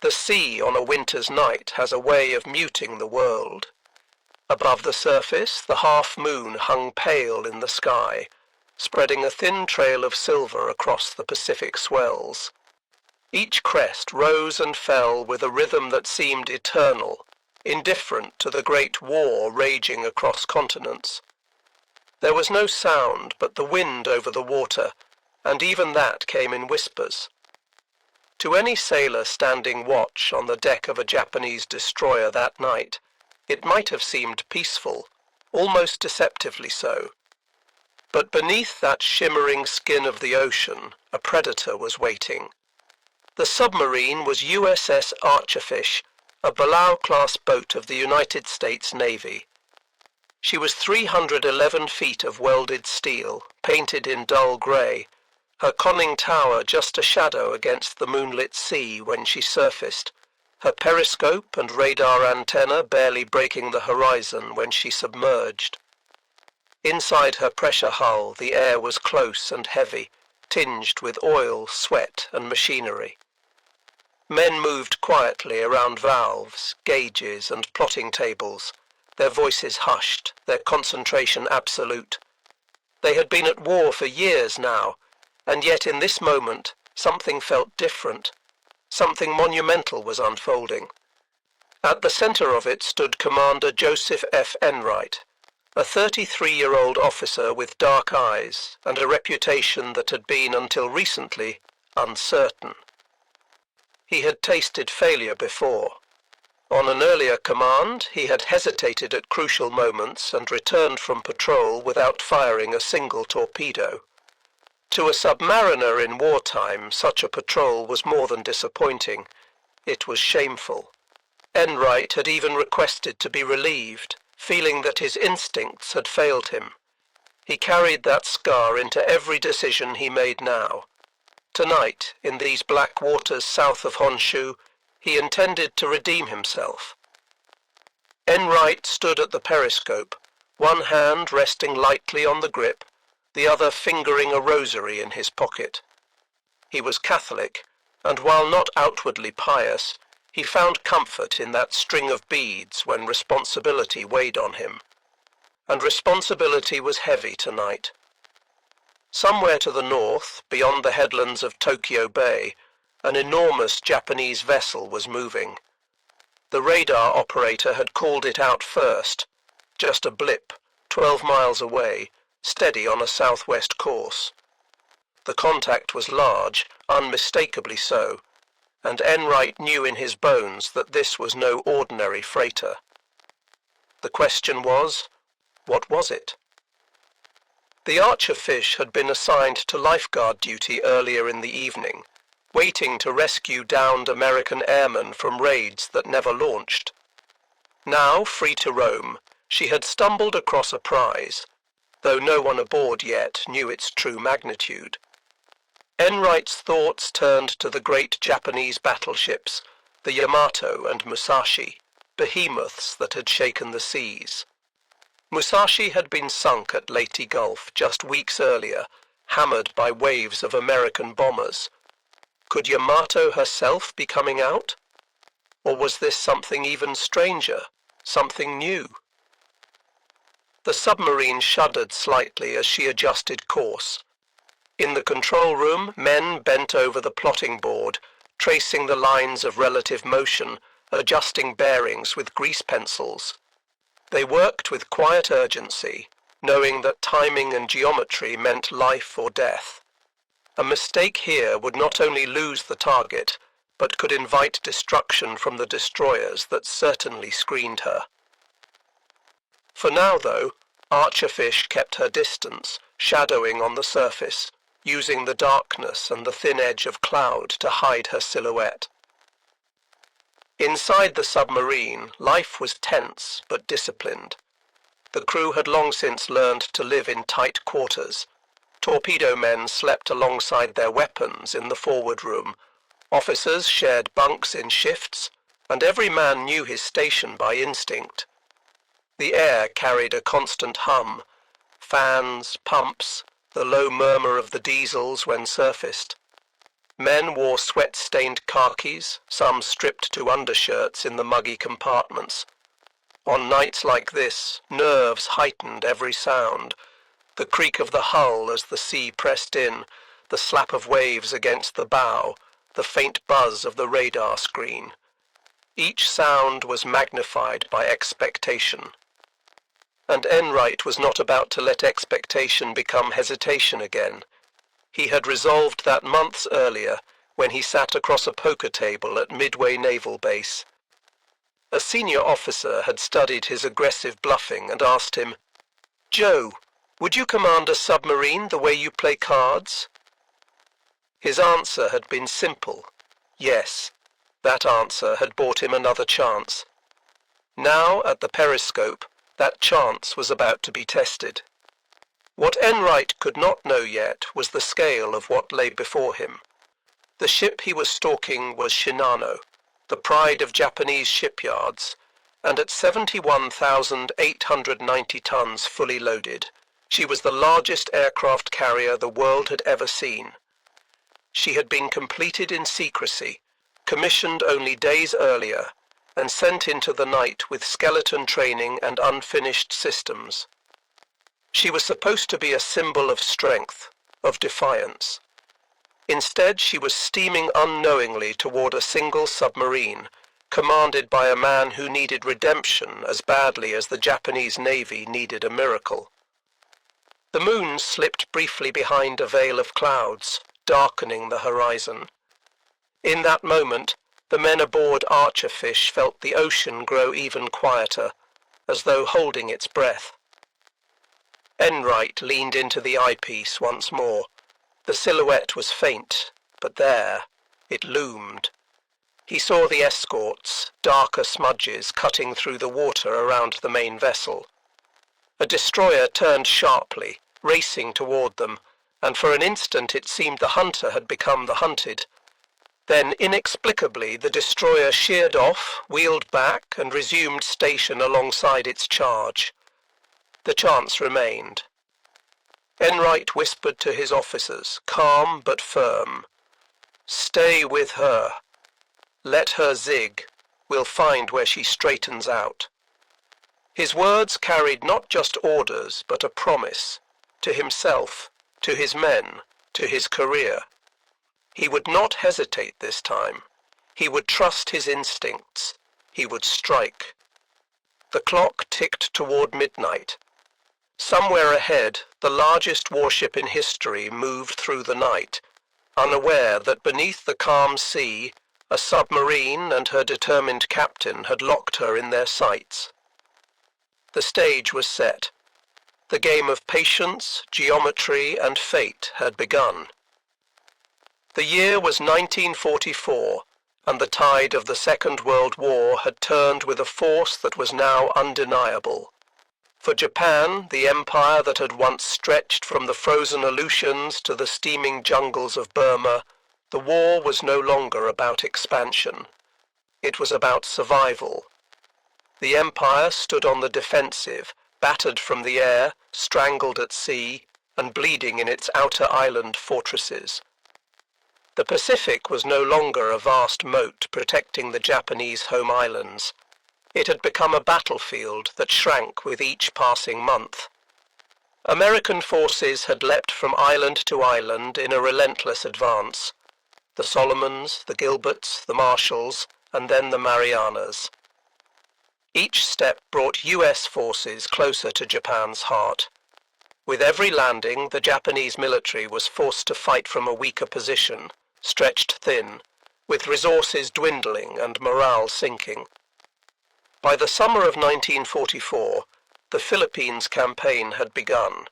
The sea on a winter's night has a way of muting the world. Above the surface, the half-moon hung pale in the sky, spreading a thin trail of silver across the Pacific swells. Each crest rose and fell with a rhythm that seemed eternal, indifferent to the great war raging across continents. There was no sound but the wind over the water, and even that came in whispers. To any sailor standing watch on the deck of a Japanese destroyer that night, it might have seemed peaceful, almost deceptively so. But beneath that shimmering skin of the ocean, a predator was waiting. The submarine was USS Archerfish, a Below-class boat of the United States Navy. She was 311 feet of welded steel, painted in dull grey, her conning tower just a shadow against the moonlit sea when she surfaced, her periscope and radar antenna barely breaking the horizon when she submerged. Inside her pressure hull, the air was close and heavy, tinged with oil, sweat, and machinery. Men moved quietly around valves, gauges, and plotting tables, their voices hushed, their concentration absolute. They had been at war for years now, and yet in this moment something felt different. Something monumental was unfolding. At the center of it stood Commander Joseph F. Enright, a 33-year-old officer with dark eyes and a reputation that had been until recently uncertain. He had tasted failure before. On an earlier command, he had hesitated at crucial moments and returned from patrol without firing a single torpedo. To a submariner in wartime, such a patrol was more than disappointing. It was shameful. Enright had even requested to be relieved, feeling that his instincts had failed him. He carried that scar into every decision he made now. Tonight, in these black waters south of Honshu, he intended to redeem himself. Enright stood at the periscope, one hand resting lightly on the grip, the other fingering a rosary in his pocket. He was Catholic, and while not outwardly pious, he found comfort in that string of beads when responsibility weighed on him. And responsibility was heavy tonight. Somewhere to the north, beyond the headlands of Tokyo Bay, an enormous Japanese vessel was moving. The radar operator had called it out first, just a blip, 12 miles away, steady on a southwest course. The contact was large, unmistakably so, and Enright knew in his bones that this was no ordinary freighter. The question was, what was it? The Archerfish had been assigned to lifeguard duty earlier in the evening, waiting to rescue downed American airmen from raids that never launched. Now, free to roam, she had stumbled across a prize, though no one aboard yet knew its true magnitude. Enright's thoughts turned to the great Japanese battleships, the Yamato and Musashi, behemoths that had shaken the seas. Musashi had been sunk at Leyte Gulf just weeks earlier, hammered by waves of American bombers. Could Yamato herself be coming out? Or was this something even stranger, something new? The submarine shuddered slightly as she adjusted course. In the control room, men bent over the plotting board, tracing the lines of relative motion, adjusting bearings with grease pencils. They worked with quiet urgency, knowing that timing and geometry meant life or death. A mistake here would not only lose the target, but could invite destruction from the destroyers that certainly screened her. For now, though, Archerfish kept her distance, shadowing on the surface, using the darkness and the thin edge of cloud to hide her silhouette. Inside the submarine, life was tense but disciplined. The crew had long since learned to live in tight quarters. Torpedo men slept alongside their weapons in the forward room. Officers shared bunks in shifts, and every man knew his station by instinct. The air carried a constant hum, fans, pumps, the low murmur of the diesels when surfaced. Men wore sweat-stained khakis, some stripped to undershirts in the muggy compartments. On nights like this, nerves heightened every sound. The creak of the hull as the sea pressed in, the slap of waves against the bow, the faint buzz of the radar screen. Each sound was magnified by expectation. And Enright was not about to let expectation become hesitation again. He had resolved that months earlier, when he sat across a poker table at Midway Naval Base. A senior officer had studied his aggressive bluffing and asked him, "Joe, would you command a submarine the way you play cards?" His answer had been simple, yes. That answer had bought him another chance. Now, at the periscope, that chance was about to be tested. What Enright could not know yet was the scale of what lay before him. The ship he was stalking was Shinano, the pride of Japanese shipyards, and at 71,890 tons fully loaded, she was the largest aircraft carrier the world had ever seen. She had been completed in secrecy, commissioned only days earlier, and sent into the night with skeleton training and unfinished systems. She was supposed to be a symbol of strength, of defiance. Instead, she was steaming unknowingly toward a single submarine, commanded by a man who needed redemption as badly as the Japanese Navy needed a miracle. The moon slipped briefly behind a veil of clouds, darkening the horizon. In that moment, the men aboard Archerfish felt the ocean grow even quieter, as though holding its breath. Enright leaned into the eyepiece once more. The silhouette was faint, but there, it loomed. He saw the escorts, darker smudges cutting through the water around the main vessel. A destroyer turned sharply, racing toward them, and for an instant it seemed the hunter had become the hunted. Then, inexplicably, the destroyer sheared off, wheeled back, and resumed station alongside its charge. The chance remained. Enright whispered to his officers, calm but firm, "Stay with her. Let her zig. We'll find where she straightens out." His words carried not just orders, but a promise, to himself, to his men, to his career. He would not hesitate this time. He would trust his instincts. He would strike. The clock ticked toward midnight. Somewhere ahead, the largest warship in history moved through the night, unaware that beneath the calm sea, a submarine and her determined captain had locked her in their sights. The stage was set. The game of patience, geometry, and fate had begun. The year was 1944, and the tide of the Second World War had turned with a force that was now undeniable. For Japan, the empire that had once stretched from the frozen Aleutians to the steaming jungles of Burma, the war was no longer about expansion. It was about survival. The empire stood on the defensive, battered from the air, strangled at sea, and bleeding in its outer island fortresses. The Pacific was no longer a vast moat protecting the Japanese home islands. It had become a battlefield that shrank with each passing month. American forces had leapt from island to island in a relentless advance. The Solomons, the Gilberts, the Marshalls, and then the Marianas. Each step brought US forces closer to Japan's heart. With every landing, the Japanese military was forced to fight from a weaker position, stretched thin, with resources dwindling and morale sinking. By the summer of 1944, the Philippines campaign had begun.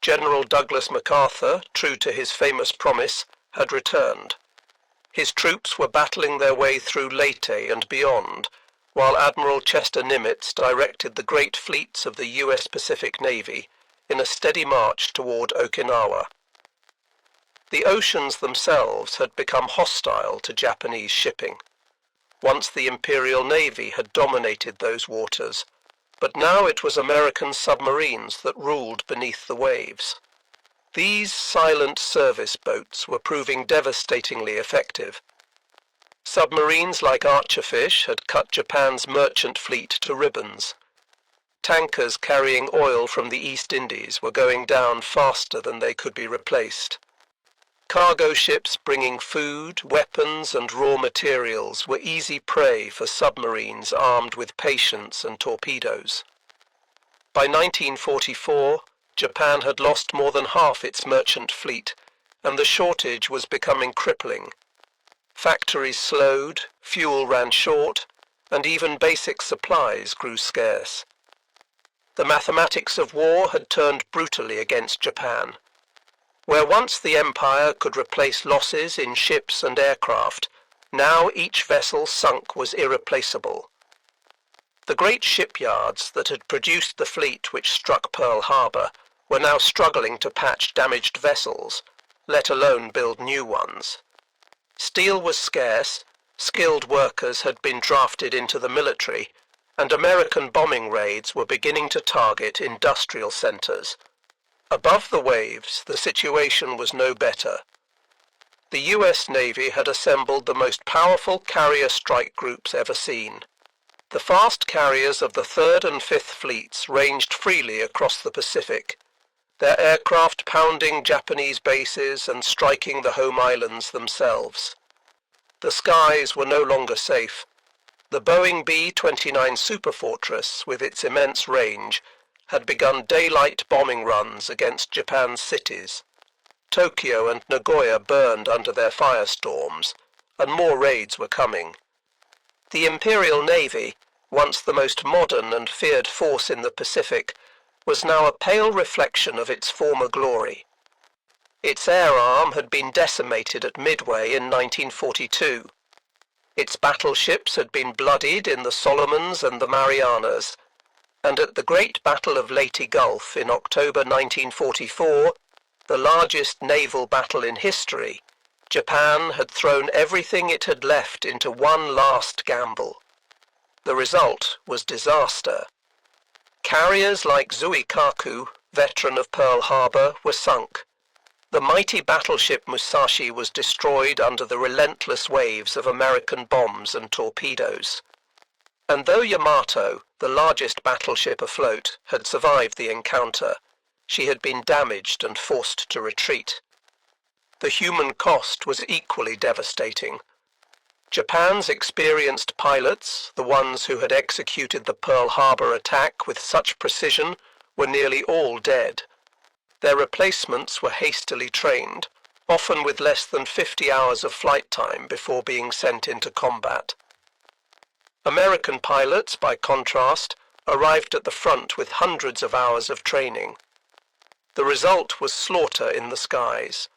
General Douglas MacArthur, true to his famous promise, had returned. His troops were battling their way through Leyte and beyond, while Admiral Chester Nimitz directed the great fleets of the US Pacific Navy in a steady march toward Okinawa. The oceans themselves had become hostile to Japanese shipping. Once the Imperial Navy had dominated those waters, but now it was American submarines that ruled beneath the waves. These silent service boats were proving devastatingly effective. Submarines like Archerfish had cut Japan's merchant fleet to ribbons. Tankers carrying oil from the East Indies were going down faster than they could be replaced. Cargo ships bringing food, weapons, and raw materials were easy prey for submarines armed with patience and torpedoes. By 1944, Japan had lost more than half its merchant fleet, and the shortage was becoming crippling. Factories slowed, fuel ran short, and even basic supplies grew scarce. The mathematics of war had turned brutally against Japan. Where once the empire could replace losses in ships and aircraft, now each vessel sunk was irreplaceable. The great shipyards that had produced the fleet which struck Pearl Harbor were now struggling to patch damaged vessels, let alone build new ones. Steel was scarce, skilled workers had been drafted into the military, and American bombing raids were beginning to target industrial centers. Above the waves, the situation was no better. The US Navy had assembled the most powerful carrier strike groups ever seen. The fast carriers of the 3rd and 5th Fleets ranged freely across the Pacific, their aircraft pounding Japanese bases and striking the home islands themselves. The skies were no longer safe. The Boeing B-29 Superfortress, with its immense range, had begun daylight bombing runs against Japan's cities. Tokyo and Nagoya burned under their firestorms, and more raids were coming. The Imperial Navy, once the most modern and feared force in the Pacific, was now a pale reflection of its former glory. Its air arm had been decimated at Midway in 1942. Its battleships had been bloodied in the Solomons and the Marianas, and at the Great Battle of Leyte Gulf in October 1944, the largest naval battle in history, Japan had thrown everything it had left into one last gamble. The result was disaster. Carriers like Zuikaku, veteran of Pearl Harbor, were sunk. The mighty battleship Musashi was destroyed under the relentless waves of American bombs and torpedoes. And though Yamato, the largest battleship afloat, had survived the encounter, she had been damaged and forced to retreat. The human cost was equally devastating. Japan's experienced pilots, the ones who had executed the Pearl Harbor attack with such precision, were nearly all dead. Their replacements were hastily trained, often with less than 50 hours of flight time before being sent into combat. American pilots, by contrast, arrived at the front with hundreds of hours of training. The result was slaughter in the skies.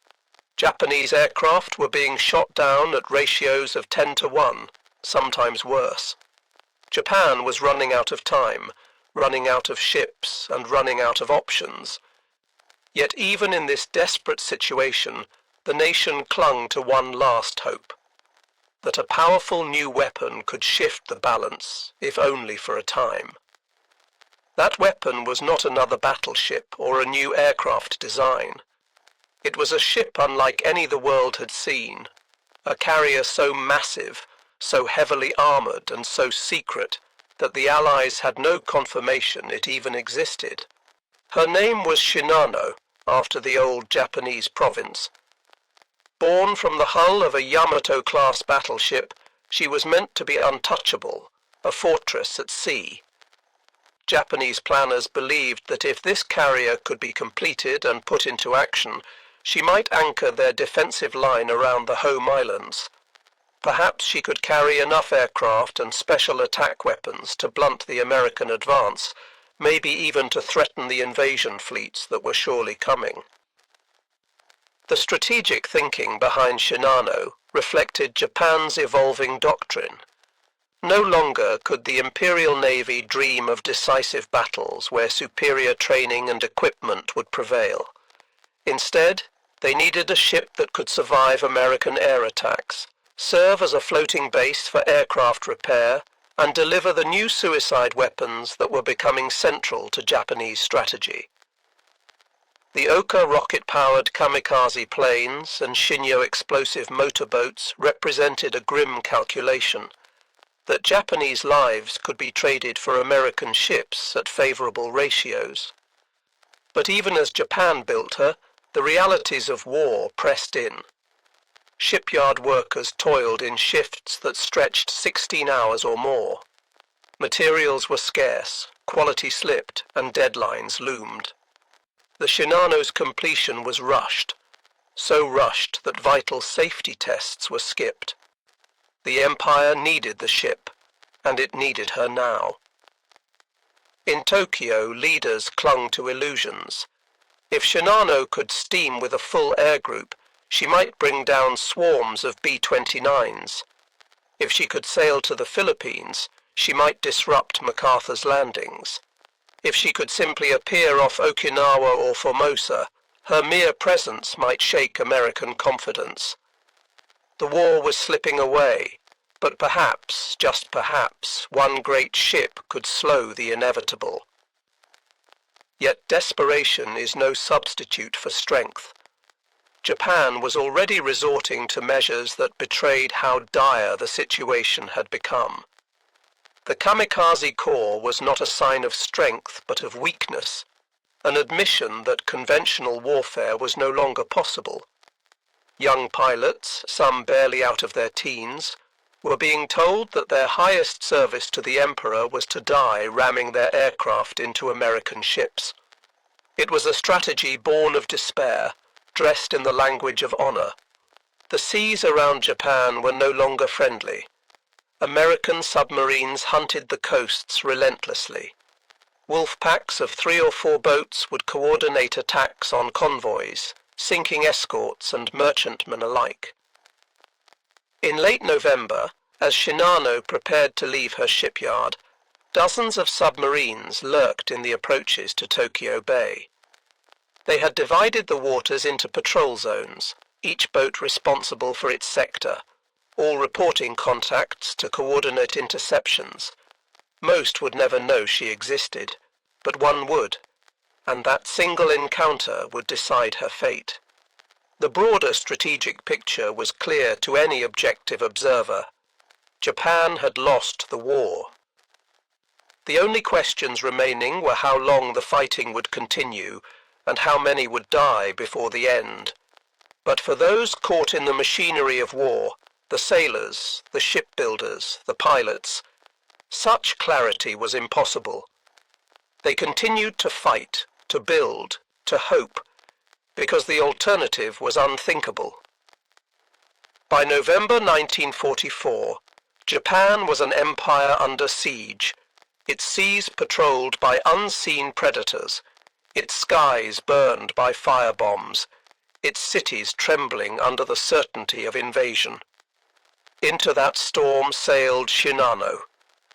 Japanese aircraft were being shot down at ratios of 10-1, sometimes worse. Japan was running out of time, running out of ships, and running out of options. Yet even in this desperate situation, the nation clung to one last hope: that a powerful new weapon could shift the balance, if only for a time. That weapon was not another battleship or a new aircraft design. It was a ship unlike any the world had seen, a carrier so massive, so heavily armored and so secret that the Allies had no confirmation it even existed. Her name was Shinano, after the old Japanese province. Born from the hull of a Yamato-class battleship, she was meant to be untouchable, a fortress at sea. Japanese planners believed that if this carrier could be completed and put into action, she might anchor their defensive line around the home islands. Perhaps she could carry enough aircraft and special attack weapons to blunt the American advance, maybe even to threaten the invasion fleets that were surely coming. The strategic thinking behind Shinano reflected Japan's evolving doctrine. No longer could the Imperial Navy dream of decisive battles where superior training and equipment would prevail. Instead, they needed a ship that could survive American air attacks, serve as a floating base for aircraft repair, and deliver the new suicide weapons that were becoming central to Japanese strategy. The Oka rocket-powered kamikaze planes and Shinyo explosive motorboats represented a grim calculation that Japanese lives could be traded for American ships at favorable ratios. But even as Japan built her, the realities of war pressed in. Shipyard workers toiled in shifts that stretched 16 hours or more. Materials were scarce, quality slipped, and deadlines loomed. The Shinano's completion was rushed, so rushed that vital safety tests were skipped. The Empire needed the ship, and it needed her now. In Tokyo, leaders clung to illusions. If Shinano could steam with a full air group, she might bring down swarms of B-29s. If she could sail to the Philippines, she might disrupt MacArthur's landings. If she could simply appear off Okinawa or Formosa, her mere presence might shake American confidence. The war was slipping away, but perhaps, just perhaps, one great ship could slow the inevitable. Yet desperation is no substitute for strength. Japan was already resorting to measures that betrayed how dire the situation had become. The kamikaze corps was not a sign of strength but of weakness, an admission that conventional warfare was no longer possible. Young pilots, some barely out of their teens, were being told that their highest service to the Emperor was to die ramming their aircraft into American ships. It was a strategy born of despair, dressed in the language of honor. The seas around Japan were no longer friendly. American submarines hunted the coasts relentlessly. Wolf packs of 3 or 4 boats would coordinate attacks on convoys, sinking escorts and merchantmen alike. In late November, as Shinano prepared to leave her shipyard, dozens of submarines lurked in the approaches to Tokyo Bay. They had divided the waters into patrol zones, each boat responsible for its sector, all reporting contacts to coordinate interceptions. Most would never know she existed, but one would, and that single encounter would decide her fate. The broader strategic picture was clear to any objective observer. Japan had lost the war. The only questions remaining were how long the fighting would continue, and how many would die before the end. But for those caught in the machinery of war, the sailors, the shipbuilders, the pilots, such clarity was impossible. They continued to fight, to build, to hope, because the alternative was unthinkable. By November 1944, Japan was an empire under siege, its seas patrolled by unseen predators, its skies burned by firebombs, its cities trembling under the certainty of invasion. Into that storm sailed Shinano,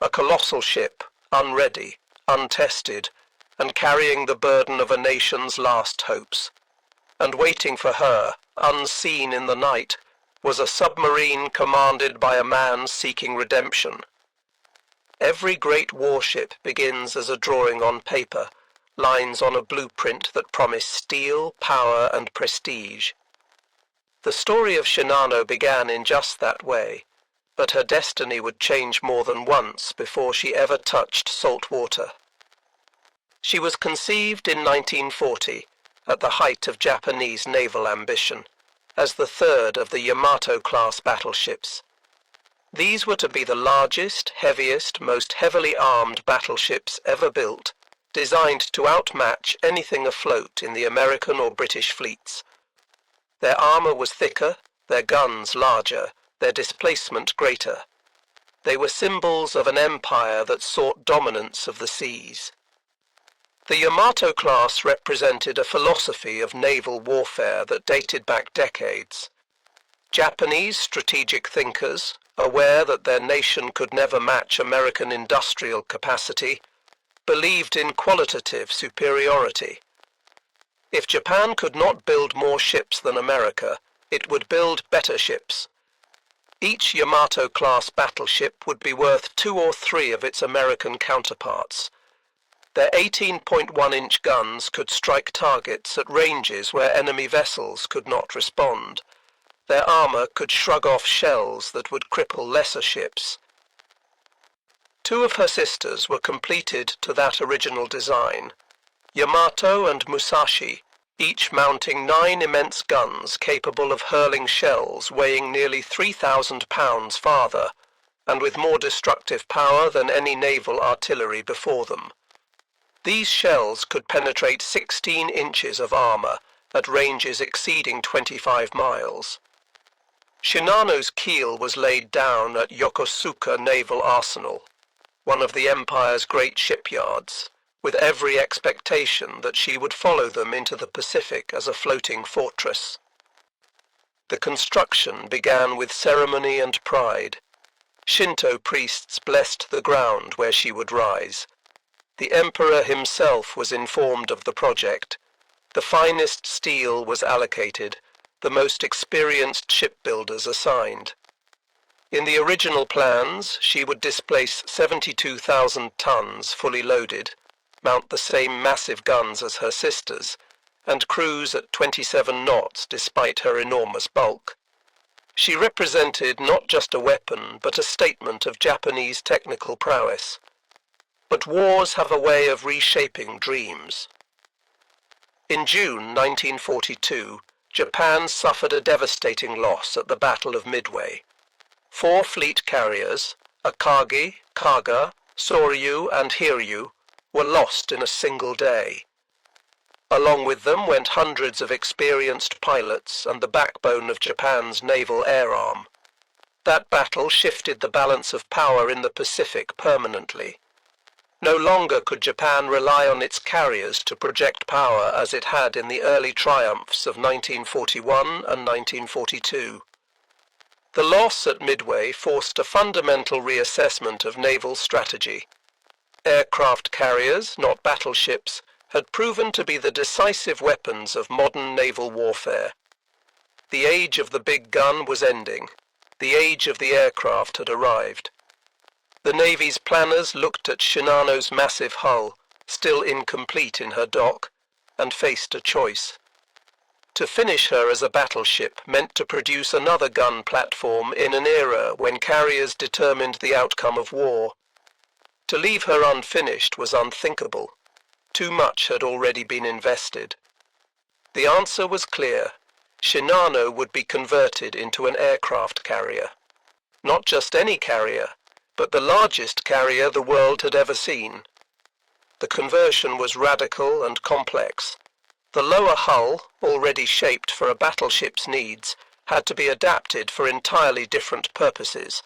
a colossal ship, unready, untested, and carrying the burden of a nation's last hopes. And waiting for her, unseen in the night, was a submarine commanded by a man seeking redemption. Every great warship begins as a drawing on paper, lines on a blueprint that promise steel, power, and prestige. The story of Shinano began in just that way, but her destiny would change more than once before she ever touched salt water. She was conceived in 1940, at the height of Japanese naval ambition, as the third of the Yamato-class battleships. These were to be the largest, heaviest, most heavily armed battleships ever built, designed to outmatch anything afloat in the American or British fleets. Their armor was thicker, their guns larger, their displacement greater. They were symbols of an empire that sought dominance of the seas. The Yamato class represented a philosophy of naval warfare that dated back decades. Japanese strategic thinkers, aware that their nation could never match American industrial capacity, believed in qualitative superiority. If Japan could not build more ships than America, it would build better ships. Each Yamato-class battleship would be worth 2 or 3 of its American counterparts. Their 18.1-inch guns could strike targets at ranges where enemy vessels could not respond. Their armor could shrug off shells that would cripple lesser ships. Two of her sisters were completed to that original design, Yamato and Musashi, each mounting 9 immense guns capable of hurling shells weighing nearly 3,000 pounds farther, and with more destructive power than any naval artillery before them. These shells could penetrate 16 inches of armor at ranges exceeding 25 miles. Shinano's keel was laid down at Yokosuka Naval Arsenal, one of the Empire's great shipyards, with every expectation that she would follow them into the Pacific as a floating fortress. The construction began with ceremony and pride. Shinto priests blessed the ground where she would rise. The Emperor himself was informed of the project. The finest steel was allocated, the most experienced shipbuilders assigned. In the original plans, she would displace 72,000 tons fully loaded, mount the same massive guns as her sisters, and cruise at 27 knots despite her enormous bulk. She represented not just a weapon, but a statement of Japanese technical prowess. But wars have a way of reshaping dreams. In June 1942, Japan suffered a devastating loss at the Battle of Midway. 4 fleet carriers, Akagi, Kaga, Soryu, and Hiryu, were lost in a single day. Along with them went hundreds of experienced pilots and the backbone of Japan's naval air arm. That battle shifted the balance of power in the Pacific permanently. No longer could Japan rely on its carriers to project power as it had in the early triumphs of 1941 and 1942. The loss at Midway forced a fundamental reassessment of naval strategy. Aircraft carriers, not battleships, had proven to be the decisive weapons of modern naval warfare. The age of the big gun was ending. The age of the aircraft had arrived. The Navy's planners looked at Shinano's massive hull, still incomplete in her dock, and faced a choice. To finish her as a battleship meant to produce another gun platform in an era when carriers determined the outcome of war. To leave her unfinished was unthinkable. Too much had already been invested. The answer was clear. Shinano would be converted into an aircraft carrier. Not just any carrier, but the largest carrier the world had ever seen. The conversion was radical and complex. The lower hull, already shaped for a battleship's needs, had to be adapted for entirely different purposes.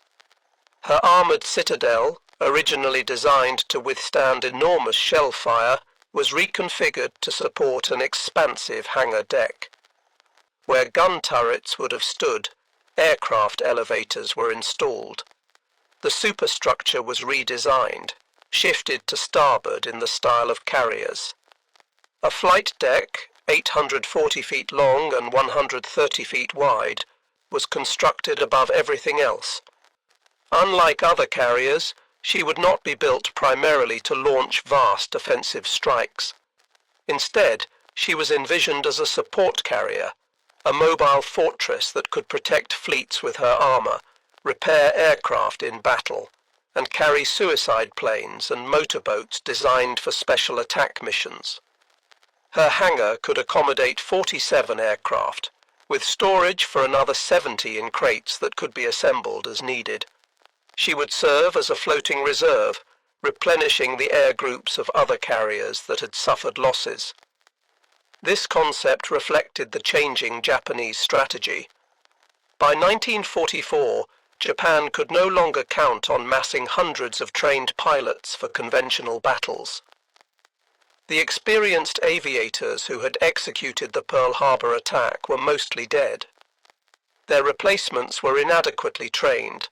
Her armored citadel, originally designed to withstand enormous shell fire, was reconfigured to support an expansive hangar deck. Where gun turrets would have stood, aircraft elevators were installed. The superstructure was redesigned, shifted to starboard in the style of carriers. A flight deck, 840 feet long and 130 feet wide, was constructed above everything else. Unlike other carriers, she would not be built primarily to launch vast offensive strikes. Instead, she was envisioned as a support carrier, a mobile fortress that could protect fleets with her armor, repair aircraft in battle, and carry suicide planes and motorboats designed for special attack missions. Her hangar could accommodate 47 aircraft, with storage for another 70 in crates that could be assembled as needed. She would serve as a floating reserve, replenishing the air groups of other carriers that had suffered losses. This concept reflected the changing Japanese strategy. By 1944, Japan could no longer count on massing hundreds of trained pilots for conventional battles. The experienced aviators who had executed the Pearl Harbor attack were mostly dead. Their replacements were inadequately trained,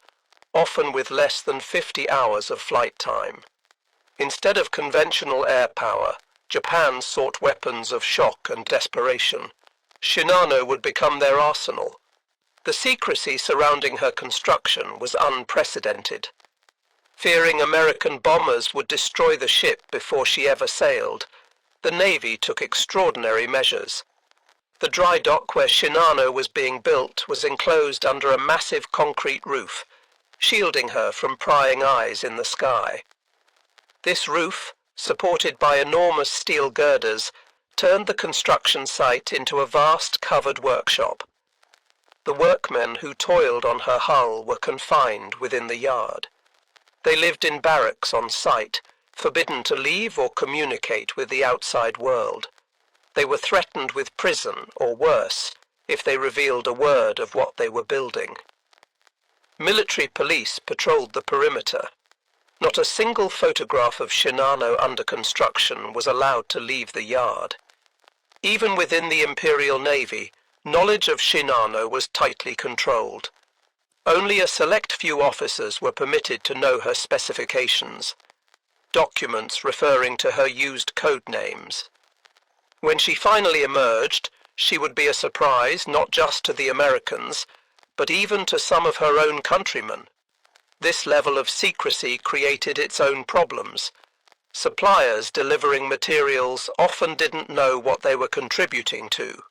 often with less than 50 hours of flight time. Instead of conventional air power, Japan sought weapons of shock and desperation. Shinano would become their arsenal. The secrecy surrounding her construction was unprecedented. Fearing American bombers would destroy the ship before she ever sailed, the Navy took extraordinary measures. The dry dock where Shinano was being built was enclosed under a massive concrete roof, shielding her from prying eyes in the sky. This roof, supported by enormous steel girders, turned the construction site into a vast covered workshop. The workmen who toiled on her hull were confined within the yard. They lived in barracks on site, forbidden to leave or communicate with the outside world. They were threatened with prison, or worse, if they revealed a word of what they were building. Military police patrolled the perimeter. Not a single photograph of Shinano under construction was allowed to leave the yard. Even within the Imperial Navy, knowledge of Shinano was tightly controlled. Only a select few officers were permitted to know her specifications, documents referring to her used code names. When she finally emerged, she would be a surprise not just to the Americans, but even to some of her own countrymen. This level of secrecy created its own problems. Suppliers delivering materials often didn't know what they were contributing to.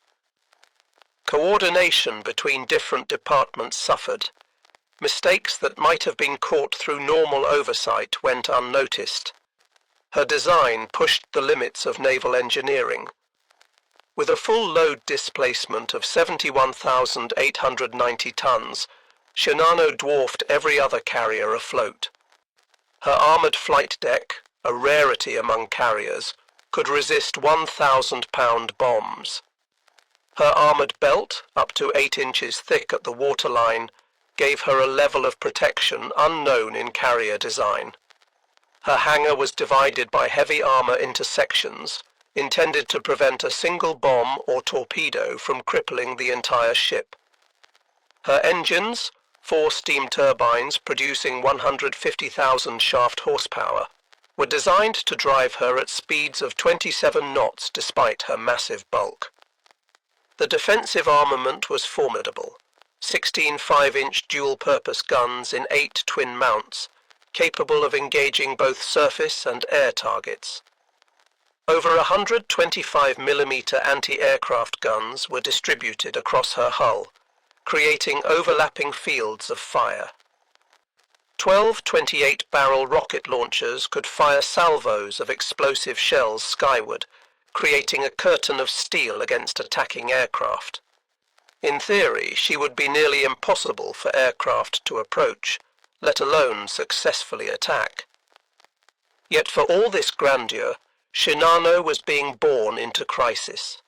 Coordination between different departments suffered. Mistakes that might have been caught through normal oversight went unnoticed. Her design pushed the limits of naval engineering. With a full load displacement of 71,890 tons, Shinano dwarfed every other carrier afloat. Her armoured flight deck, a rarity among carriers, could resist 1,000-pound bombs. Her armoured belt, up to 8 inches thick at the waterline, gave her a level of protection unknown in carrier design. Her hangar was divided by heavy armour into sections, intended to prevent a single bomb or torpedo from crippling the entire ship. Her engines, 4 steam turbines producing 150,000 shaft horsepower, were designed to drive her at speeds of 27 knots despite her massive bulk. The defensive armament was formidable. 16 5-inch dual-purpose guns in 8 twin mounts, capable of engaging both surface and air targets. Over 125mm anti-aircraft guns were distributed across her hull, creating overlapping fields of fire. 12 28-barrel rocket launchers could fire salvos of explosive shells skyward, creating a curtain of steel against attacking aircraft. In theory, she would be nearly impossible for aircraft to approach, let alone successfully attack. Yet for all this grandeur, Shinano was being born into crisis.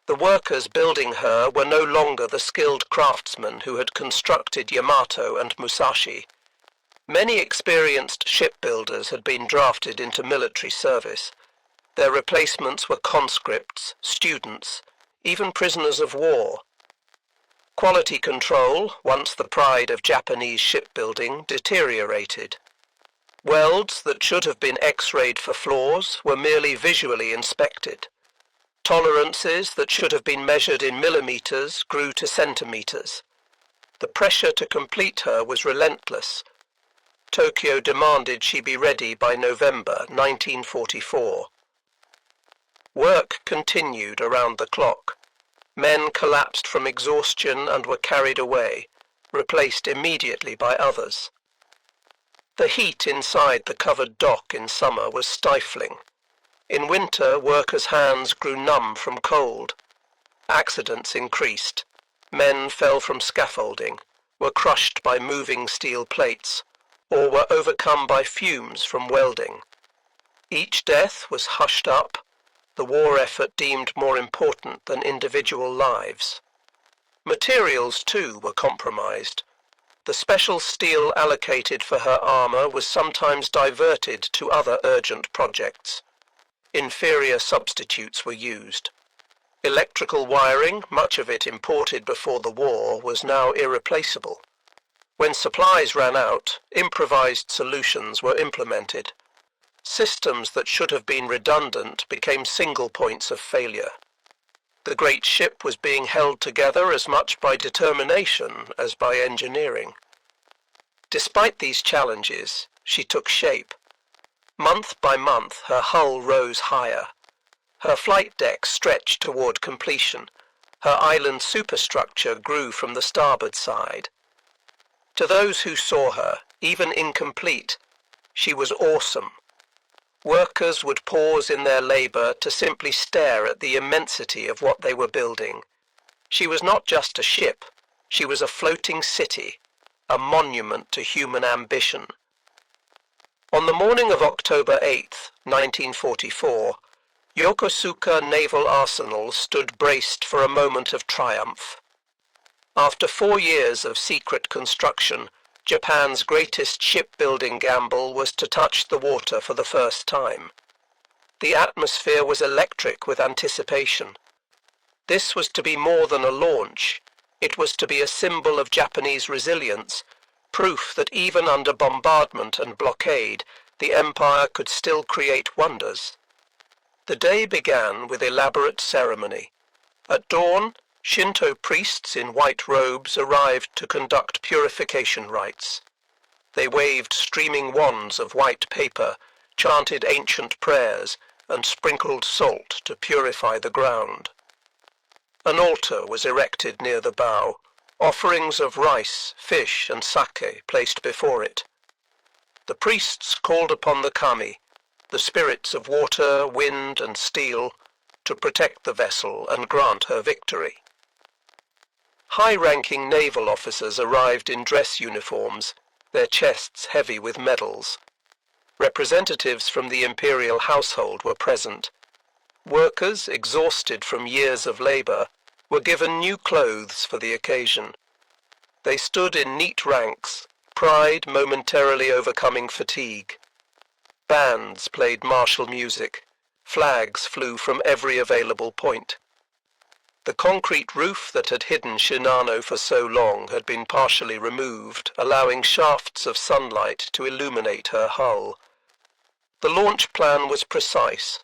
The workers building her were no longer the skilled craftsmen who had constructed Yamato and Musashi. Many experienced shipbuilders had been drafted into military service. Their replacements were conscripts, students, even prisoners of war. Quality control, once the pride of Japanese shipbuilding, deteriorated. Welds that should have been X-rayed for flaws were merely visually inspected. Tolerances that should have been measured in millimeters grew to centimeters. The pressure to complete her was relentless. Tokyo demanded she be ready by November 1944. Work continued around the clock. Men collapsed from exhaustion and were carried away, replaced immediately by others. The heat inside the covered dock in summer was stifling. In winter, workers' hands grew numb from cold. Accidents increased. Men fell from scaffolding, were crushed by moving steel plates, or were overcome by fumes from welding. Each death was hushed up, the war effort deemed more important than individual lives. Materials, too, were compromised. The special steel allocated for her armour was sometimes diverted to other urgent projects. Inferior substitutes were used. Electrical wiring, much of it imported before the war, was now irreplaceable. When supplies ran out, improvised solutions were implemented. Systems that should have been redundant became single points of failure. The great ship was being held together as much by determination as by engineering. Despite these challenges, she took shape. Month by month her hull rose higher. Her flight deck stretched toward completion. Her island superstructure grew from the starboard side. To those who saw her, even incomplete, she was awesome. Workers would pause in their labor to simply stare at the immensity of what they were building. She was not just a ship, she was a floating city, a monument to human ambition. On the morning of October 8, 1944, Yokosuka Naval Arsenal stood braced for a moment of triumph. After 4 years of secret construction, Japan's greatest shipbuilding gamble was to touch the water for the first time. The atmosphere was electric with anticipation. This was to be more than a launch. It was to be a symbol of Japanese resilience, proof that even under bombardment and blockade, the empire could still create wonders. The day began with elaborate ceremony. At dawn, Shinto priests in white robes arrived to conduct purification rites. They waved streaming wands of white paper, chanted ancient prayers, and sprinkled salt to purify the ground. An altar was erected near the bow, offerings of rice, fish, and sake placed before it. The priests called upon the kami, the spirits of water, wind, and steel, to protect the vessel and grant her victory. High-ranking naval officers arrived in dress uniforms, their chests heavy with medals. Representatives from the imperial household were present. Workers, exhausted from years of labor, were given new clothes for the occasion. They stood in neat ranks, pride momentarily overcoming fatigue. Bands played martial music. Flags flew from every available point. The concrete roof that had hidden Shinano for so long had been partially removed, allowing shafts of sunlight to illuminate her hull. The launch plan was precise.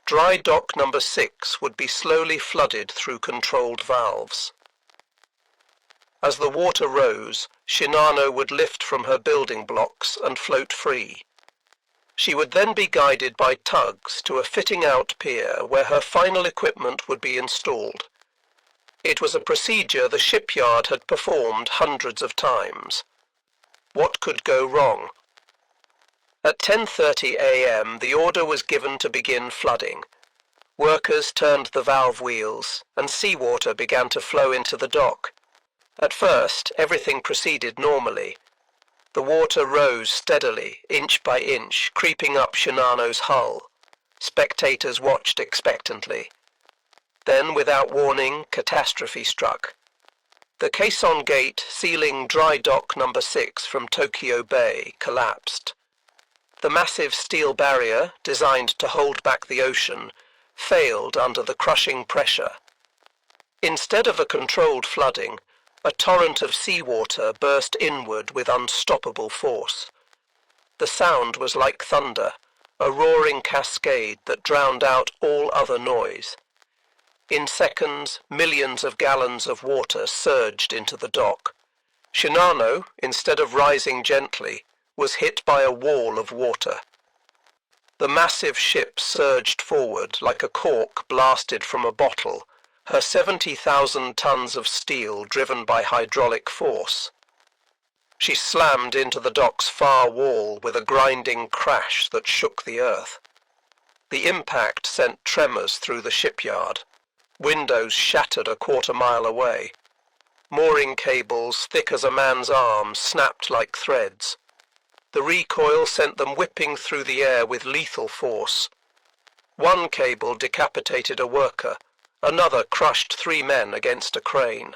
Dry dock number 6 would be slowly flooded through controlled valves. As the water rose, Shinano would lift from her building blocks and float free. She would then be guided by tugs to a fitting-out pier where her final equipment would be installed. It was a procedure the shipyard had performed hundreds of times. What could go wrong? At 10:30 a.m. the order was given to begin flooding. Workers turned the valve wheels, and seawater began to flow into the dock. At first, everything proceeded normally. The water rose steadily, inch by inch, creeping up Shinano's hull. Spectators watched expectantly. Then, without warning, catastrophe struck. The caisson gate sealing dry dock number 6 from Tokyo Bay collapsed. The massive steel barrier, designed to hold back the ocean, failed under the crushing pressure. Instead of a controlled flooding, a torrent of seawater burst inward with unstoppable force. The sound was like thunder, a roaring cascade that drowned out all other noise. In seconds, millions of gallons of water surged into the dock. Shinano, instead of rising gently, was hit by a wall of water. The massive ship surged forward like a cork blasted from a bottle, her 70,000 tons of steel driven by hydraulic force. She slammed into the dock's far wall with a grinding crash that shook the earth. The impact sent tremors through the shipyard. Windows shattered a quarter-mile away. Mooring cables, thick as a man's arm, snapped like threads. The recoil sent them whipping through the air with lethal force. One cable decapitated a worker. Another crushed 3 men against a crane.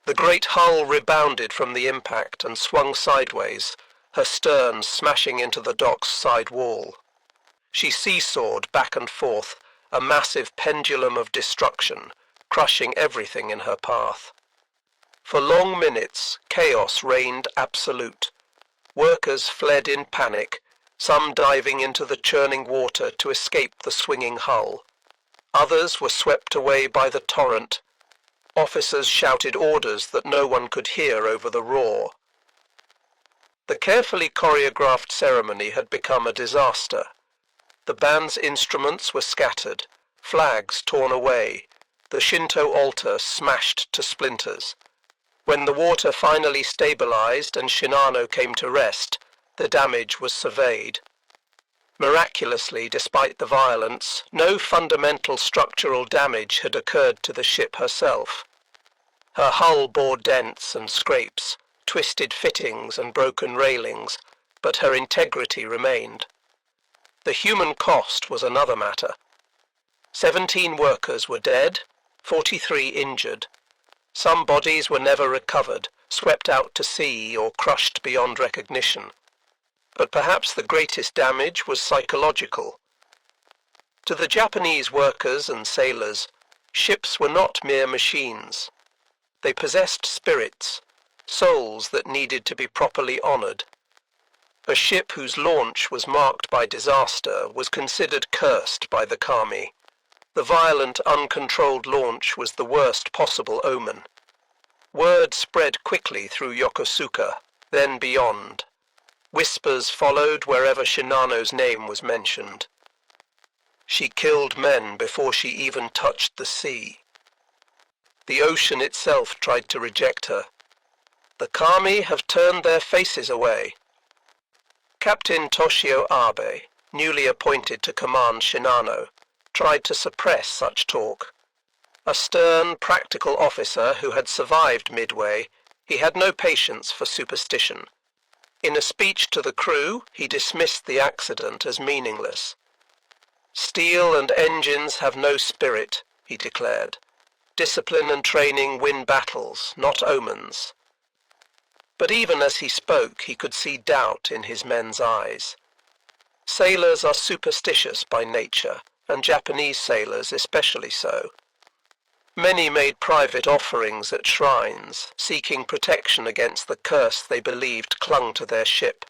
The great hull rebounded from the impact and swung sideways, her stern smashing into the dock's side wall. She seesawed back and forth, a massive pendulum of destruction, crushing everything in her path. For long minutes, chaos reigned absolute. Workers fled in panic, some diving into the churning water to escape the swinging hull. Others were swept away by the torrent. Officers shouted orders that no one could hear over the roar. The carefully choreographed ceremony had become a disaster. The band's instruments were scattered, flags torn away, the Shinto altar smashed to splinters. When the water finally stabilized and Shinano came to rest, the damage was surveyed. Miraculously, despite the violence, no fundamental structural damage had occurred to the ship herself. Her hull bore dents and scrapes, twisted fittings and broken railings, but her integrity remained. The human cost was another matter. 17 workers were dead, 43 injured. Some bodies were never recovered, swept out to sea or crushed beyond recognition. But perhaps the greatest damage was psychological. To the Japanese workers and sailors, ships were not mere machines. They possessed spirits, souls that needed to be properly honored. A ship whose launch was marked by disaster was considered cursed by the kami. The violent, uncontrolled launch was the worst possible omen. Word spread quickly through Yokosuka, then beyond. Whispers followed wherever Shinano's name was mentioned. She killed men before she even touched the sea. The ocean itself tried to reject her. The kami have turned their faces away. Captain Toshio Abe, newly appointed to command Shinano, tried to suppress such talk. A stern, practical officer who had survived Midway, he had no patience for superstition. In a speech to the crew, he dismissed the accident as meaningless. "Steel and engines have no spirit," he declared. "Discipline and training win battles, not omens." But even as he spoke, he could see doubt in his men's eyes. Sailors are superstitious by nature, and Japanese sailors especially so. Many made private offerings at shrines, seeking protection against the curse they believed clung to their ship.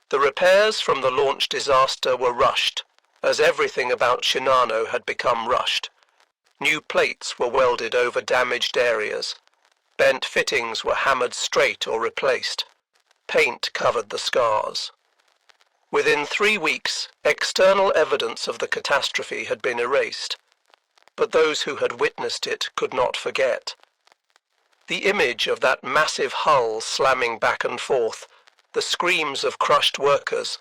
The repairs from the launch disaster were rushed, as everything about Shinano had become rushed. New plates were welded over damaged areas. Bent fittings were hammered straight or replaced. Paint covered the scars. Within 3 weeks, external evidence of the catastrophe had been erased, but those who had witnessed it could not forget. The image of that massive hull slamming back and forth, the screams of crushed workers,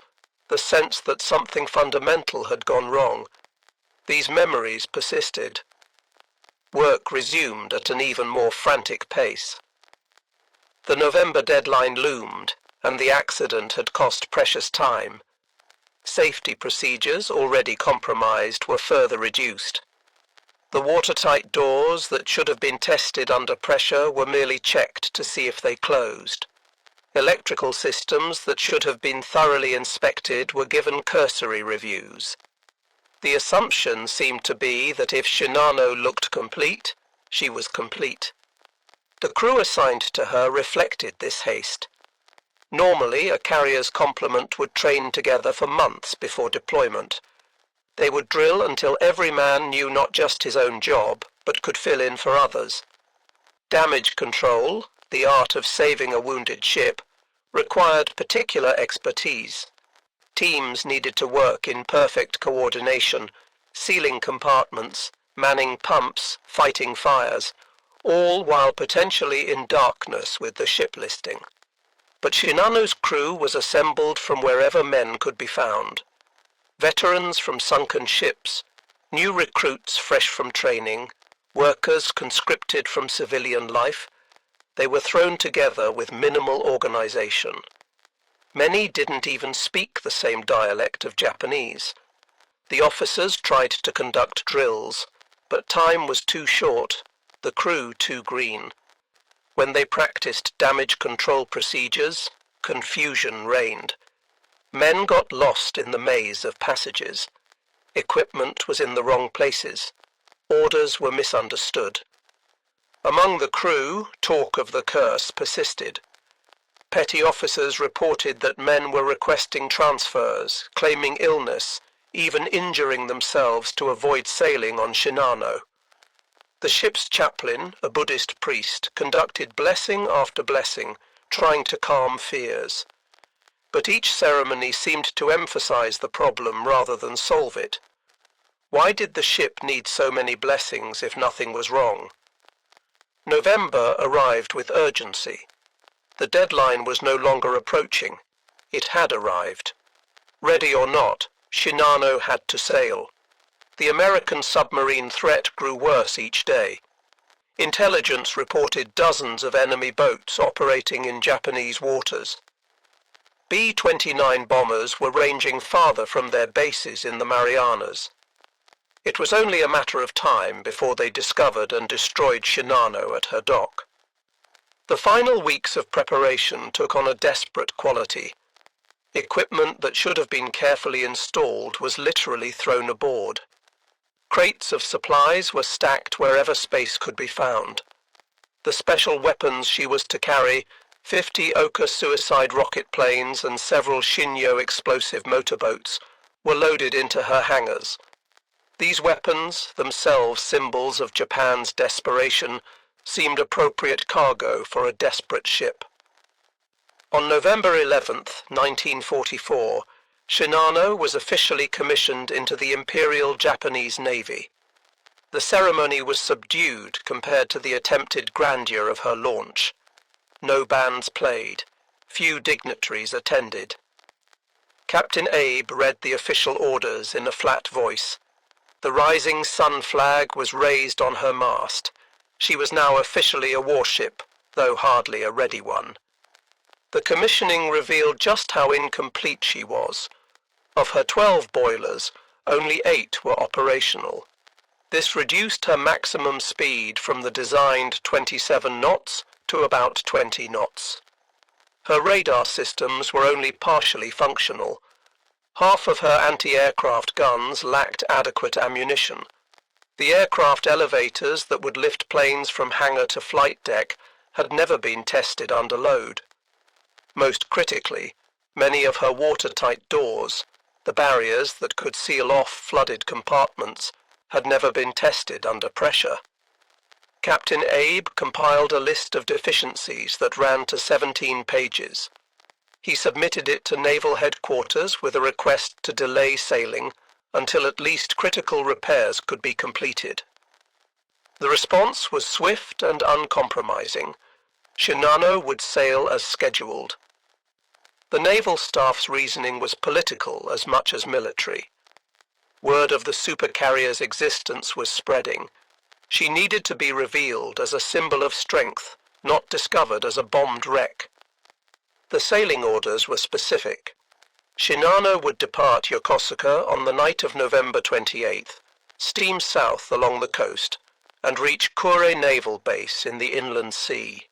the sense that something fundamental had gone wrong, these memories persisted. Work resumed at an even more frantic pace. The November deadline loomed, and the accident had cost precious time. Safety procedures, already compromised, were further reduced. The watertight doors that should have been tested under pressure were merely checked to see if they closed. Electrical systems that should have been thoroughly inspected were given cursory reviews. The assumption seemed to be that if Shinano looked complete, she was complete. The crew assigned to her reflected this haste. Normally, a carrier's complement would train together for months before deployment. They would drill until every man knew not just his own job, but could fill in for others. Damage control, the art of saving a wounded ship, required particular expertise. Teams needed to work in perfect coordination, sealing compartments, manning pumps, fighting fires, all while potentially in darkness with the ship listing. But Shinano's crew was assembled from wherever men could be found. Veterans from sunken ships, new recruits fresh from training, workers conscripted from civilian life, they were thrown together with minimal organization. Many didn't even speak the same dialect of Japanese. The officers tried to conduct drills, but time was too short, the crew too green. When they practiced damage control procedures, confusion reigned. Men got lost in the maze of passages. Equipment was in the wrong places. Orders were misunderstood. Among the crew, talk of the curse persisted. Petty officers reported that men were requesting transfers, claiming illness, even injuring themselves to avoid sailing on Shinano. The ship's chaplain, a Buddhist priest, conducted blessing after blessing, trying to calm fears. but each ceremony seemed to emphasize the problem rather than solve it. Why did the ship need so many blessings if nothing was wrong? November arrived with urgency. The deadline was no longer approaching. It had arrived. Ready or not, Shinano had to sail. The American submarine threat grew worse each day. Intelligence reported dozens of enemy boats operating in Japanese waters. B-29 bombers were ranging farther from their bases in the Marianas. It was only a matter of time before they discovered and destroyed Shinano at her dock. The final weeks of preparation took on a desperate quality. Equipment that should have been carefully installed was literally thrown aboard. Crates of supplies were stacked wherever space could be found. The special weapons she was to carry, 50 Oka suicide rocket planes and several Shinyo explosive motorboats, were loaded into her hangars. These weapons, themselves symbols of Japan's desperation, seemed appropriate cargo for a desperate ship. On November 11, 1944, Shinano was officially commissioned into the Imperial Japanese Navy. The ceremony was subdued compared to the attempted grandeur of her launch. No bands played. Few dignitaries attended. Captain Abe read the official orders in a flat voice. The rising sun flag was raised on her mast. She was now officially a warship, though hardly a ready one. The commissioning revealed just how incomplete she was. Of her 12 boilers, only 8 were operational. This reduced her maximum speed from the designed 27 knots to about 20 knots. Her radar systems were only partially functional. Half of her anti-aircraft guns lacked adequate ammunition. The aircraft elevators that would lift planes from hangar to flight deck had never been tested under load. Most critically, many of her watertight doors, the barriers that could seal off flooded compartments, had never been tested under pressure. Captain Abe compiled a list of deficiencies that ran to 17 pages. He submitted it to Naval Headquarters with a request to delay sailing until at least critical repairs could be completed. The response was swift and uncompromising. Shinano would sail as scheduled. The naval staff's reasoning was political as much as military. Word of the supercarrier's existence was spreading. She needed to be revealed as a symbol of strength, not discovered as a bombed wreck. The sailing orders were specific. Shinano would depart Yokosuka on the night of November 28th, steam south along the coast, and reach Kure Naval Base in the inland sea.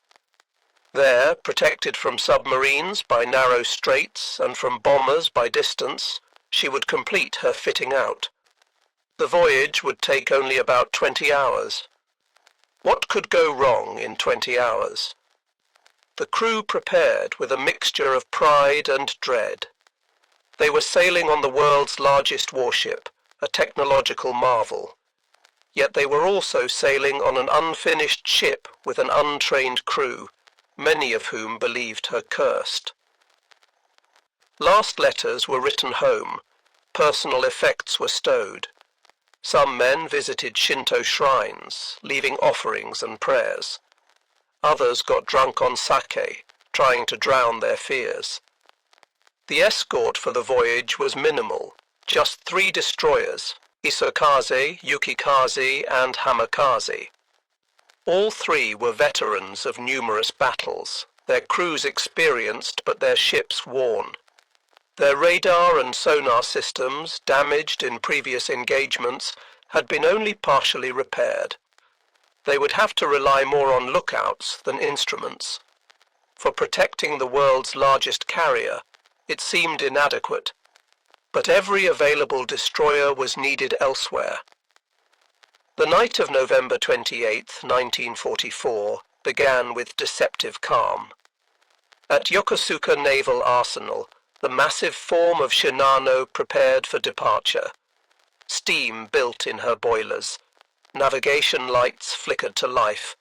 There, protected from submarines by narrow straits and from bombers by distance, she would complete her fitting out. The voyage would take only about 20 hours. What could go wrong in 20 hours? The crew prepared with a mixture of pride and dread. They were sailing on the world's largest warship, a technological marvel. Yet they were also sailing on an unfinished ship with an untrained crew, many of whom believed her cursed. Last letters were written home. Personal effects were stowed. Some men visited Shinto shrines, leaving offerings and prayers. Others got drunk on sake, trying to drown their fears. The escort for the voyage was minimal, just 3 destroyers, Isokaze, Yukikaze, and Hamakaze. All 3 were veterans of numerous battles, their crews experienced but their ships worn. Their radar and sonar systems, damaged in previous engagements, had been only partially repaired. They would have to rely more on lookouts than instruments. For protecting the world's largest carrier, it seemed inadequate, but every available destroyer was needed elsewhere. The night of November 28, 1944, began with deceptive calm. At Yokosuka Naval Arsenal, the massive form of Shinano prepared for departure. Steam built in her boilers. Navigation lights flickered to life.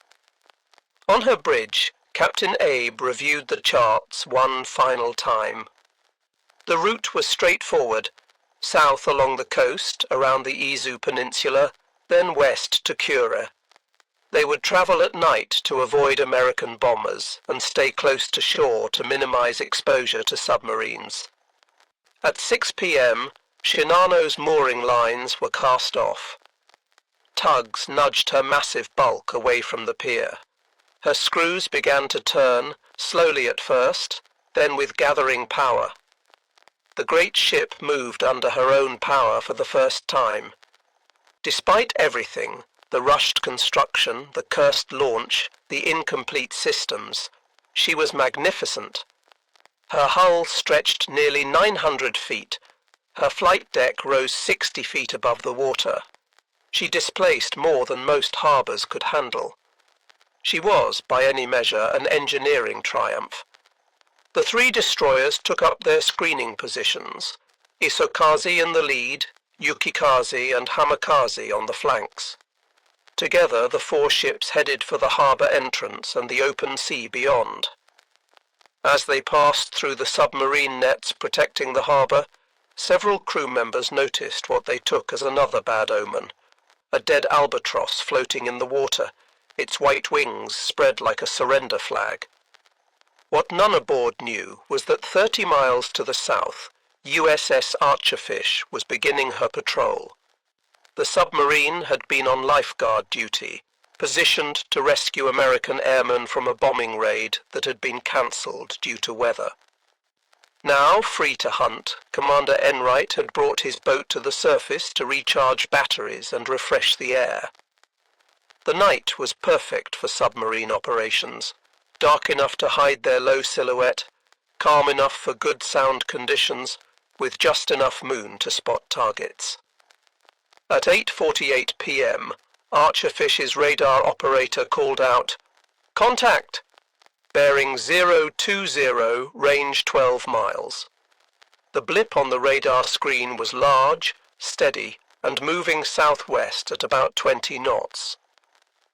On her bridge, Captain Abe reviewed the charts one final time. The route was straightforward, south along the coast, around the Izu Peninsula, then west to Kure. They would travel at night to avoid American bombers and stay close to shore to minimize exposure to submarines. At 6 p.m., Shinano's mooring lines were cast off. Tugs nudged her massive bulk away from the pier. Her screws began to turn, slowly at first, then with gathering power. The great ship moved under her own power for the first time. Despite everything, the rushed construction, the cursed launch, the incomplete systems, she was magnificent. Her hull stretched nearly 900 feet. Her flight deck rose 60 feet above the water. She displaced more than most harbours could handle. She was, by any measure, an engineering triumph. The three destroyers took up their screening positions, Isokaze in the lead, Yukikaze and Hamakaze on the flanks. Together the four ships headed for the harbour entrance and the open sea beyond. As they passed through the submarine nets protecting the harbour, several crew members noticed what they took as another bad omen, a dead albatross floating in the water, its white wings spread like a surrender flag. What none aboard knew was that 30 miles to the south, USS Archerfish was beginning her patrol. The submarine had been on lifeguard duty, positioned to rescue American airmen from a bombing raid that had been cancelled due to weather. Now, free to hunt, Commander Enright had brought his boat to the surface to recharge batteries and refresh the air. The night was perfect for submarine operations, dark enough to hide their low silhouette, calm enough for good sound conditions, with just enough moon to spot targets. At 8:48 p.m., Archerfish's radar operator called out, "Contact! Bearing 020, range 12 miles. The blip on the radar screen was large, steady, and moving southwest at about 20 knots.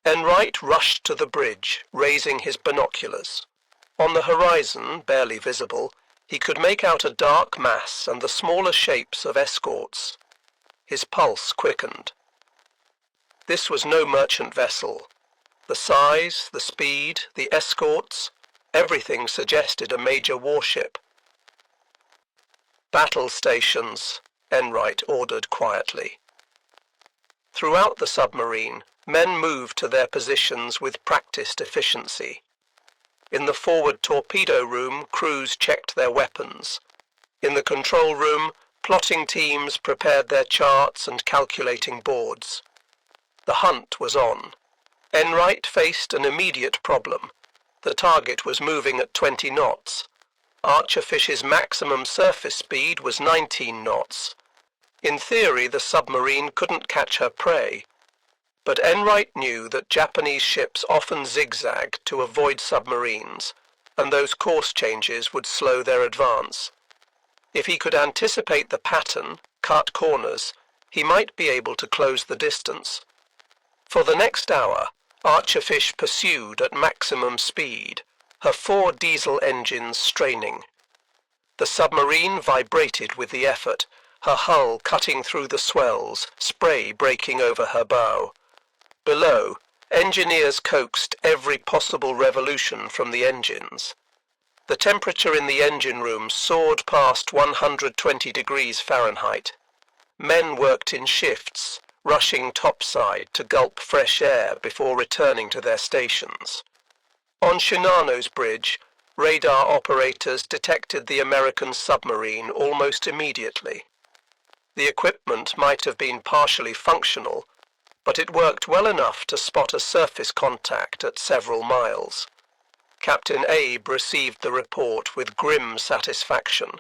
Enright rushed to the bridge, raising his binoculars. On the horizon, barely visible, he could make out a dark mass and the smaller shapes of escorts. His pulse quickened. This was no merchant vessel. The size, the speed, the escorts, everything suggested a major warship. "Battle stations," Enright ordered quietly. Throughout the submarine, men moved to their positions with practiced efficiency. In the forward torpedo room, crews checked their weapons. In the control room, plotting teams prepared their charts and calculating boards. The hunt was on. Enright faced an immediate problem. The target was moving at 20 knots. Archerfish's maximum surface speed was 19 knots. In theory, the submarine couldn't catch her prey. But Enright knew that Japanese ships often zigzagged to avoid submarines, and those course changes would slow their advance. If he could anticipate the pattern, cut corners, he might be able to close the distance. For the next hour, Archerfish pursued at maximum speed, her 4 diesel engines straining. The submarine vibrated with the effort, her hull cutting through the swells, spray breaking over her bow. Below, engineers coaxed every possible revolution from the engines. The temperature in the engine room soared past 120 degrees Fahrenheit. Men worked in shifts, rushing topside to gulp fresh air before returning to their stations. On Shinano's bridge, radar operators detected the American submarine almost immediately. The equipment might have been partially functional, but it worked well enough to spot a surface contact at several miles. Captain Abe received the report with grim satisfaction.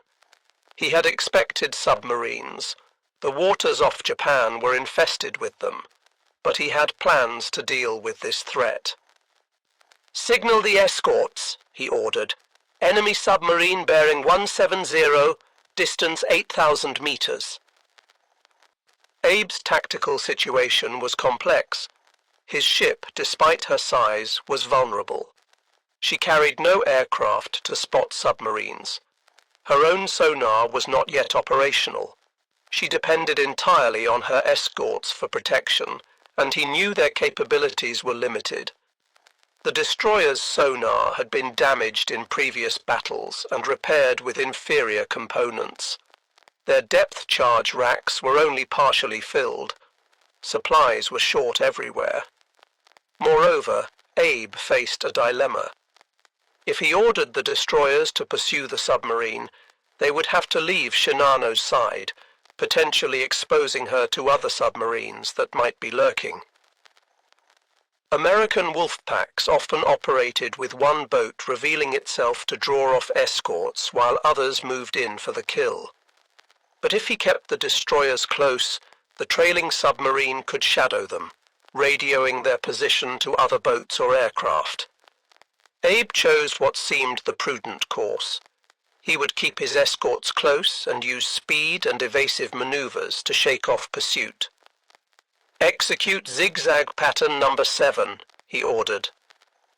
He had expected submarines. The waters off Japan were infested with them, but he had plans to deal with this threat. "Signal the escorts," he ordered. "Enemy submarine bearing 170, distance 8,000 meters. Abe's tactical situation was complex. His ship, despite her size, was vulnerable. She carried no aircraft to spot submarines. Her own sonar was not yet operational. She depended entirely on her escorts for protection, and he knew their capabilities were limited. The destroyer's sonar had been damaged in previous battles and repaired with inferior components. Their depth charge racks were only partially filled. Supplies were short everywhere. Moreover, Abe faced a dilemma. If he ordered the destroyers to pursue the submarine, they would have to leave Shinano's side, potentially exposing her to other submarines that might be lurking. American wolf packs often operated with one boat revealing itself to draw off escorts while others moved in for the kill. But if he kept the destroyers close, the trailing submarine could shadow them, radioing their position to other boats or aircraft. Abe chose what seemed the prudent course. He would keep his escorts close and use speed and evasive maneuvers to shake off pursuit. "Execute zigzag pattern number 7, he ordered.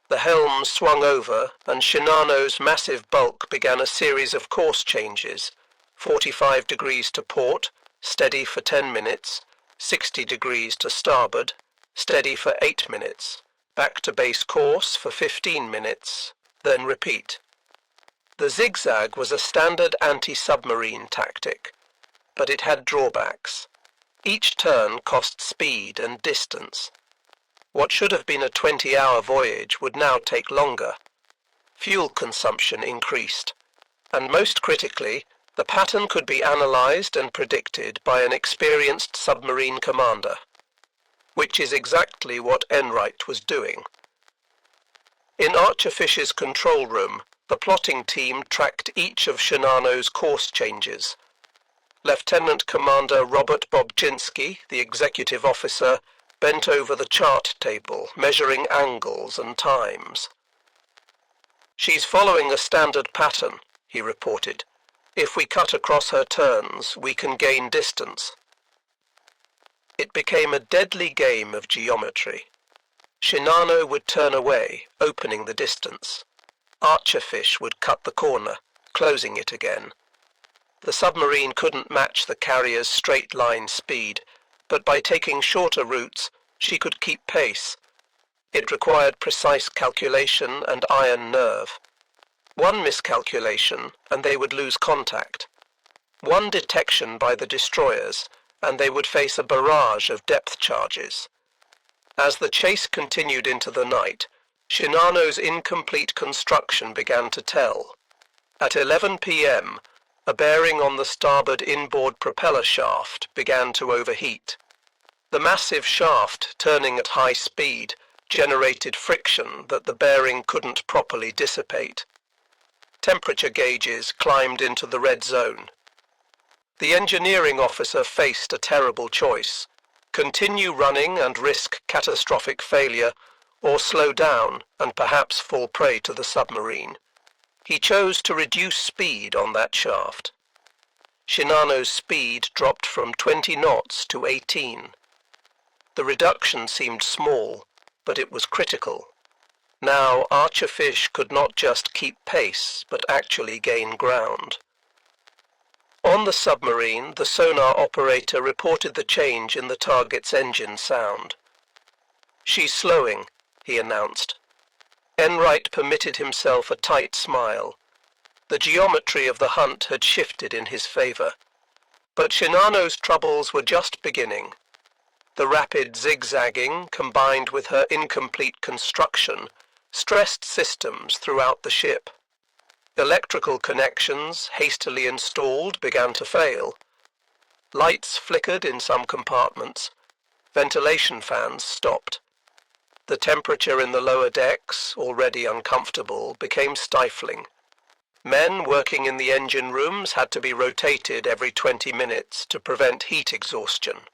The helm swung over, and Shinano's massive bulk began a series of course changes: 45 degrees to port, steady for 10 minutes, 60 degrees to starboard, steady for 8 minutes, back to base course for 15 minutes, then repeat. The zigzag was a standard anti-submarine tactic, but it had drawbacks. Each turn cost speed and distance. What should have been a 20-hour voyage would now take longer. Fuel consumption increased, and most critically, the pattern could be analyzed and predicted by an experienced submarine commander, which is exactly what Enright was doing. In Archerfish's control room, the plotting team tracked each of Shinano's course changes. Lieutenant Commander Robert Bobczynski, the executive officer, bent over the chart table, measuring angles and times. "She's following a standard pattern," he reported. "If we cut across her turns, we can gain distance." It became a deadly game of geometry. Shinano would turn away, opening the distance. Archerfish would cut the corner, closing it again. The submarine couldn't match the carrier's straight-line speed, but by taking shorter routes, she could keep pace. It required precise calculation and iron nerve. One miscalculation, and they would lose contact. One detection by the destroyers, and they would face a barrage of depth charges. As the chase continued into the night, Shinano's incomplete construction began to tell. At 11 p.m., a bearing on the starboard inboard propeller shaft began to overheat. The massive shaft, turning at high speed, generated friction that the bearing couldn't properly dissipate. Temperature gauges climbed into the red zone. The engineering officer faced a terrible choice: continue running and risk catastrophic failure, or slow down and perhaps fall prey to the submarine. He chose to reduce speed on that shaft. Shinano's speed dropped from 20 knots to 18. The reduction seemed small, but it was critical. Now Archerfish could not just keep pace, but actually gain ground. On the submarine, the sonar operator reported the change in the target's engine sound. "She's slowing," he announced. Enright permitted himself a tight smile. The geometry of the hunt had shifted in his favor. But Shinano's troubles were just beginning. The rapid zigzagging, combined with her incomplete construction, stressed systems throughout the ship. Electrical connections, hastily installed, began to fail. Lights flickered in some compartments. Ventilation fans stopped. The temperature in the lower decks, already uncomfortable, became stifling. Men working in the engine rooms had to be rotated every 20 minutes to prevent heat exhaustion.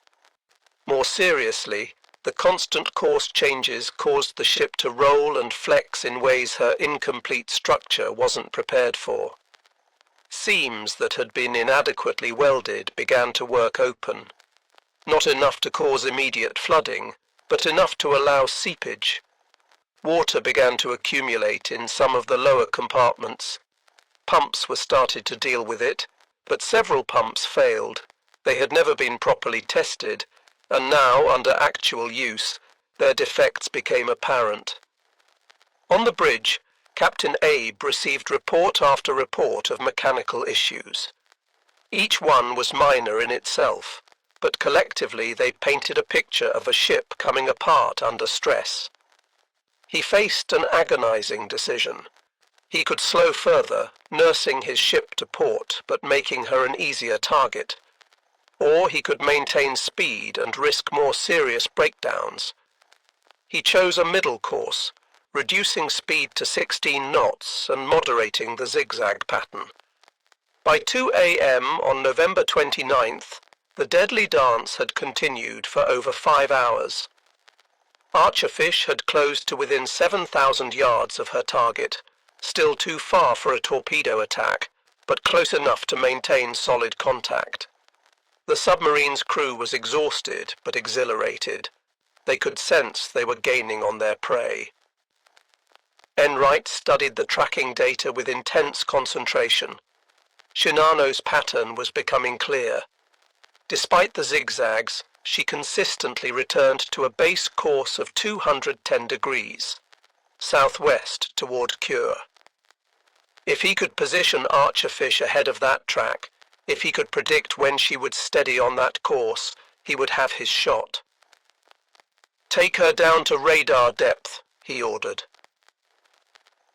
More seriously, the constant course changes caused the ship to roll and flex in ways her incomplete structure wasn't prepared for. Seams that had been inadequately welded began to work open. Not enough to cause immediate flooding, but enough to allow seepage. Water began to accumulate in some of the lower compartments. pumps were started to deal with it, but several pumps failed. They had never been properly tested, and now, under actual use, their defects became apparent. On the bridge, Captain Abe received report after report of mechanical issues. Each one was minor in itself, but collectively they painted a picture of a ship coming apart under stress. He faced an agonizing decision. He could slow further, nursing his ship to port, but making her an easier target. Or he could maintain speed and risk more serious breakdowns. He chose a middle course, reducing speed to 16 knots and moderating the zigzag pattern. By 2 a.m. on November 29th, the deadly dance had continued for over 5 hours. Archerfish had closed to within 7,000 yards of her target, still too far for a torpedo attack, but close enough to maintain solid contact. The submarine's crew was exhausted but exhilarated. They could sense they were gaining on their prey. Enright studied the tracking data with intense concentration. Shinano's pattern was becoming clear. Despite the zigzags, she consistently returned to a base course of 210 degrees, southwest toward Cure. If he could position Archerfish ahead of that track, if he could predict when she would steady on that course, he would have his shot. "Take her down to radar depth," he ordered.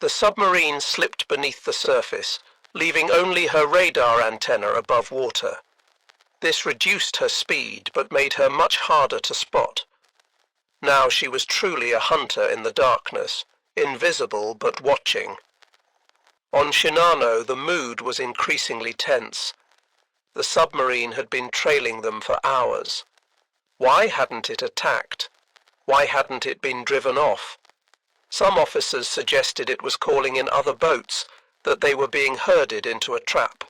The submarine slipped beneath the surface, leaving only her radar antenna above water. This reduced her speed, but made her much harder to spot. Now she was truly a hunter in the darkness, invisible but watching. On Shinano, the mood was increasingly tense. The submarine had been trailing them for hours. Why hadn't it attacked? Why hadn't it been driven off? Some officers suggested it was calling in other boats, that they were being herded into a trap.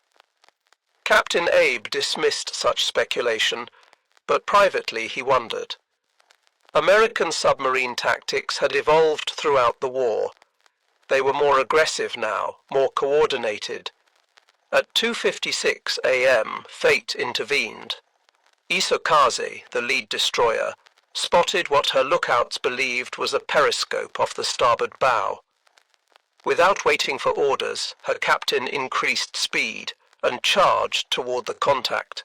Captain Abe dismissed such speculation, but privately he wondered. American submarine tactics had evolved throughout the war. They were more aggressive now, more coordinated. At 2:56 a.m., fate intervened. Isokaze, the lead destroyer, spotted what her lookouts believed was a periscope off the starboard bow. Without waiting for orders, her captain increased speed and charged toward the contact.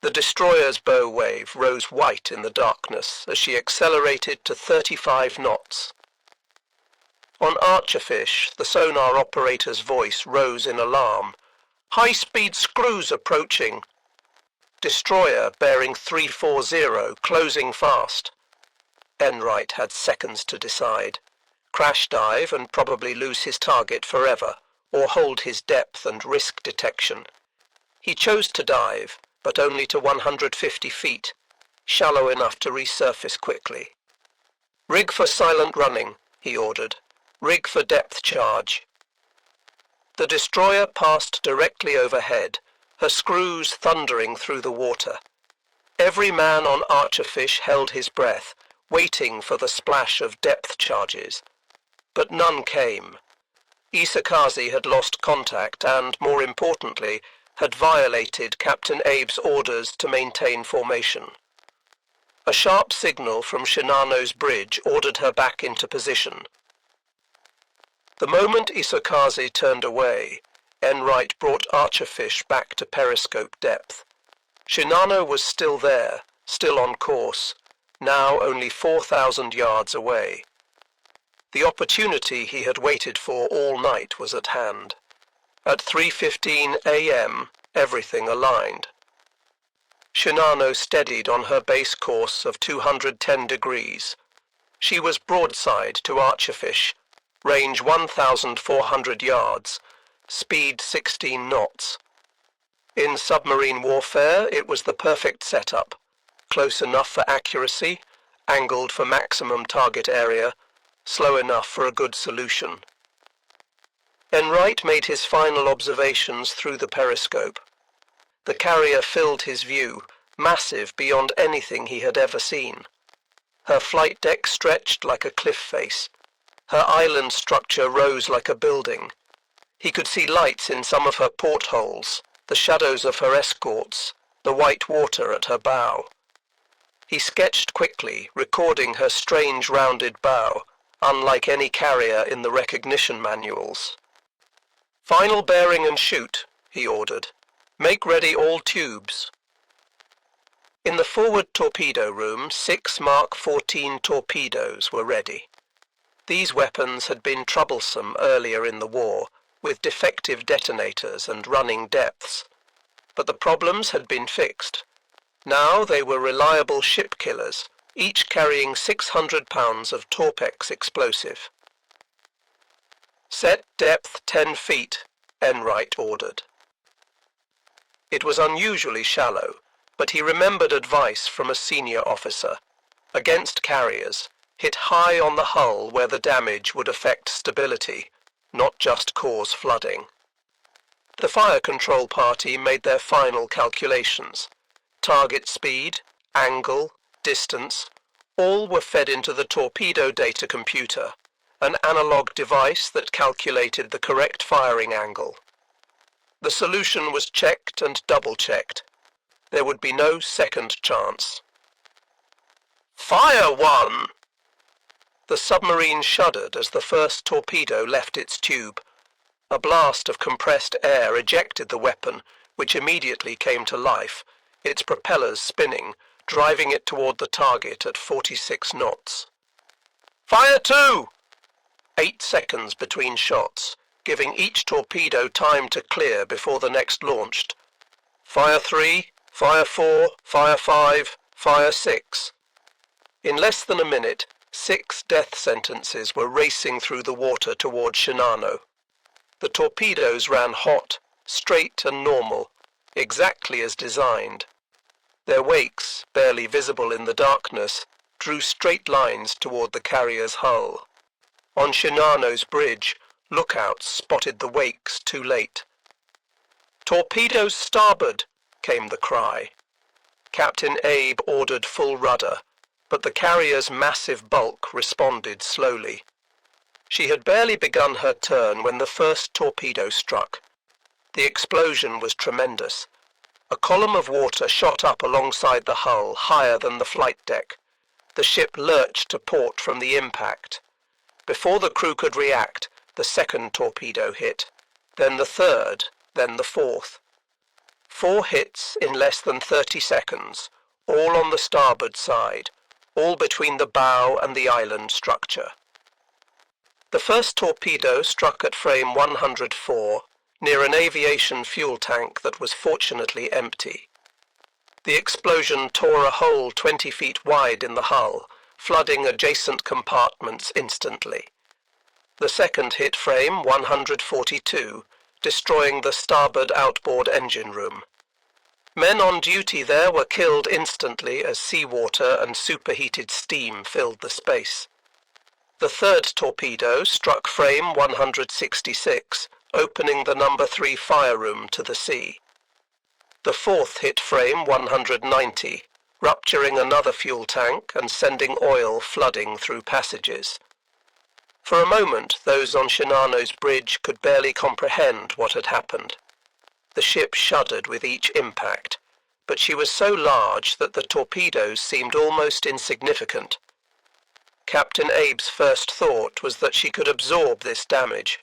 The destroyer's bow wave rose white in the darkness as she accelerated to 35 knots. On Archerfish, the sonar operator's voice rose in alarm. "High-speed screws approaching." Destroyer bearing 340, closing fast. Enright had seconds to decide. Crash dive and probably lose his target forever, or hold his depth and risk detection. He chose to dive, but only to 150 feet, shallow enough to resurface quickly. "Rig for silent running," he ordered. "Rig for depth charge." The destroyer passed directly overhead, her screws thundering through the water. Every man on Archerfish held his breath, waiting for the splash of depth charges. But none came. Isokaze had lost contact and, more importantly, had violated Captain Abe's orders to maintain formation. A sharp signal from Shinano's bridge ordered her back into position. The moment Isokaze turned away, Enright brought Archerfish back to periscope depth. Shinano was still there, still on course, now only 4,000 yards away. The opportunity he had waited for all night was at hand. At 3:15 a.m., everything aligned. Shinano steadied on her base course of 210 degrees. She was broadside to Archerfish, range 1,400 yards, speed 16 knots. In submarine warfare, it was the perfect setup, close enough for accuracy, angled for maximum target area, slow enough for a good solution. Enright made his final observations through the periscope. The carrier filled his view, massive beyond anything he had ever seen. Her flight deck stretched like a cliff face. Her island structure rose like a building. He could see lights in some of her portholes, the shadows of her escorts, the white water at her bow. He sketched quickly, recording her strange rounded bow, unlike any carrier in the recognition manuals. "Final bearing and shoot," he ordered. "Make ready all tubes." In the forward torpedo room, 6 Mark 14 torpedoes were ready. These weapons had been troublesome earlier in the war, with defective detonators and running depths. But the problems had been fixed. Now they were reliable ship killers, each carrying 600 pounds of Torpex explosive. "Set depth 10 feet, Enright ordered. It was unusually shallow, but he remembered advice from a senior officer. Against carriers, hit high on the hull where the damage would affect stability, not just cause flooding. The fire control party made their final calculations. Target speed, angle, distance, all were fed into the torpedo data computer, an analog device that calculated the correct firing angle. The solution was checked and double-checked. There would be no second chance. "Fire one!" The submarine shuddered as the first torpedo left its tube. A blast of compressed air ejected the weapon, which immediately came to life, its propellers spinning, driving it toward the target at 46 knots. "Fire two!" 8 seconds between shots, giving each torpedo time to clear before the next launched. "Fire 3, fire 4, fire 5, fire 6. In less than a minute, 6 death sentences were racing through the water toward Shinano. The torpedoes ran hot, straight and normal, exactly as designed. Their wakes, barely visible in the darkness, drew straight lines toward the carrier's hull. On Shinano's bridge, lookouts spotted the wakes too late. "Torpedoes starboard!" came the cry. Captain Abe ordered full rudder, but the carrier's massive bulk responded slowly. She had barely begun her turn when the first torpedo struck. The explosion was tremendous. A column of water shot up alongside the hull, higher than the flight deck. The ship lurched to port from the impact. Before the crew could react, the second torpedo hit, then the third, then the fourth. 4 hits in less than 30 seconds, all on the starboard side, all between the bow and the island structure. The first torpedo struck at frame 104, near an aviation fuel tank that was fortunately empty. The explosion tore a hole 20 feet wide in the hull, flooding adjacent compartments instantly. The second hit frame 142, destroying the starboard outboard engine room. Men on duty there were killed instantly as seawater and superheated steam filled the space. The third torpedo struck frame 166, opening the number 3 fire room to the sea. The fourth hit frame 190, rupturing another fuel tank and sending oil flooding through passages. For a moment, those on Shinano's bridge could barely comprehend what had happened. The ship shuddered with each impact, but she was so large that the torpedoes seemed almost insignificant. Captain Abe's first thought was that she could absorb this damage.